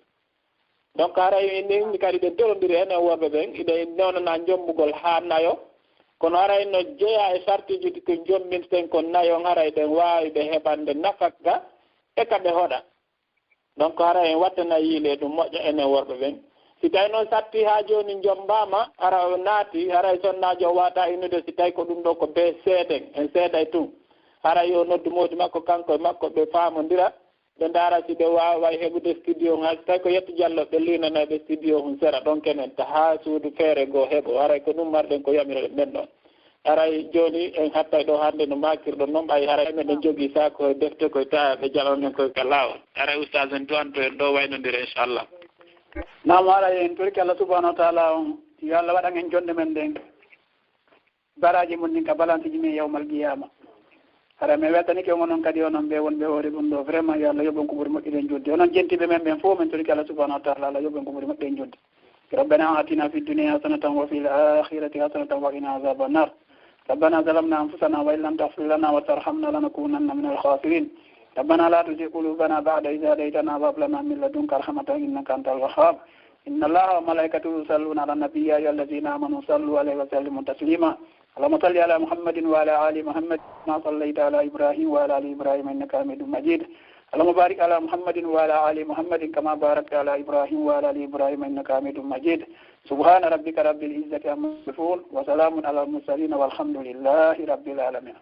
donc haray ni kadi ɓe torodiri enen worɓe ɓen iɗe newnana jombugol ha nayo kono haray no jeeya e sartiji ɗi ko jombinten ko nayon haray ɗen wawi ɓe heɓande nafakka e ka ɓe hoɗa donc haray en wattana yiile ɗum moƴƴa enen worɓe ɓen si tawi noon satti ha joni jombama ara o naati haray sonnajo o wata innude si tawi ko ɗum ɗo ko be seeɗen en seeɗay tun haray yo noddu moodi makko kanko e makko ɓe famodira ɓe ndaara si ɓe wawa heɓude studio ha so tawi ko yetto diallo ɓe linanaɓe studio hum sera ɗon kenen ta ha suudu feere goo heeɓo haray ko ɗum marɗen ko yamirɗe ɓen ɗon haray joni en hattay ɗo hannde no makirɗo noon ɓay haray meɗen jogui sa koye defte koye tawa ɓe jaɓamen koye ka lawol haray oustage en duwanto en ɗo waynodira inchallah nam haray en torki Allah subahanahu wa taala on yo Allah waɗan en jonde men ɗen baraji mum ɗin ka balantiji men yawmal qiyama haray mi weltanike on onon kadi onon ɓe wonɓe hoore ɗum ɗo vraiment yo Allah yoɓon ko ɓuuri moƴƴuɗen joddi onon jentiɓe men ɓen fof min torki Allah subahanahu wa taala Allah yoɓon ko ɓuuri moƴƴuɗen joddi ربنا آتنا في الدنيا حسنة وفي الآخرة حسنة وقنا عذاب النار ربنا ظلمنا أنفسنا وإن لم تغفر لنا وترحمنا لنكونن من الخاسرين ربنا لا تزغ قلوبنا بعد إذ هديتنا وهب لنا من لدنك رحمة إنك أنت الوهاب إن الله وملائكته يصلون على النبي يا أيها الذين آمنوا صلوا عليه وسلموا تسليما اللهم صل على محمد وعلى آل محمد كما صليت على إبراهيم وعلى آل إبراهيم إنك حميد مجيد اللهم بارك على محمد وعلى آل محمد كما باركت على إبراهيم وعلى آل إبراهيم إنك حميد مجيد سبحان ربك رب العزة عما يصفون وسلام على المرسلين والحمد لله رب العالمين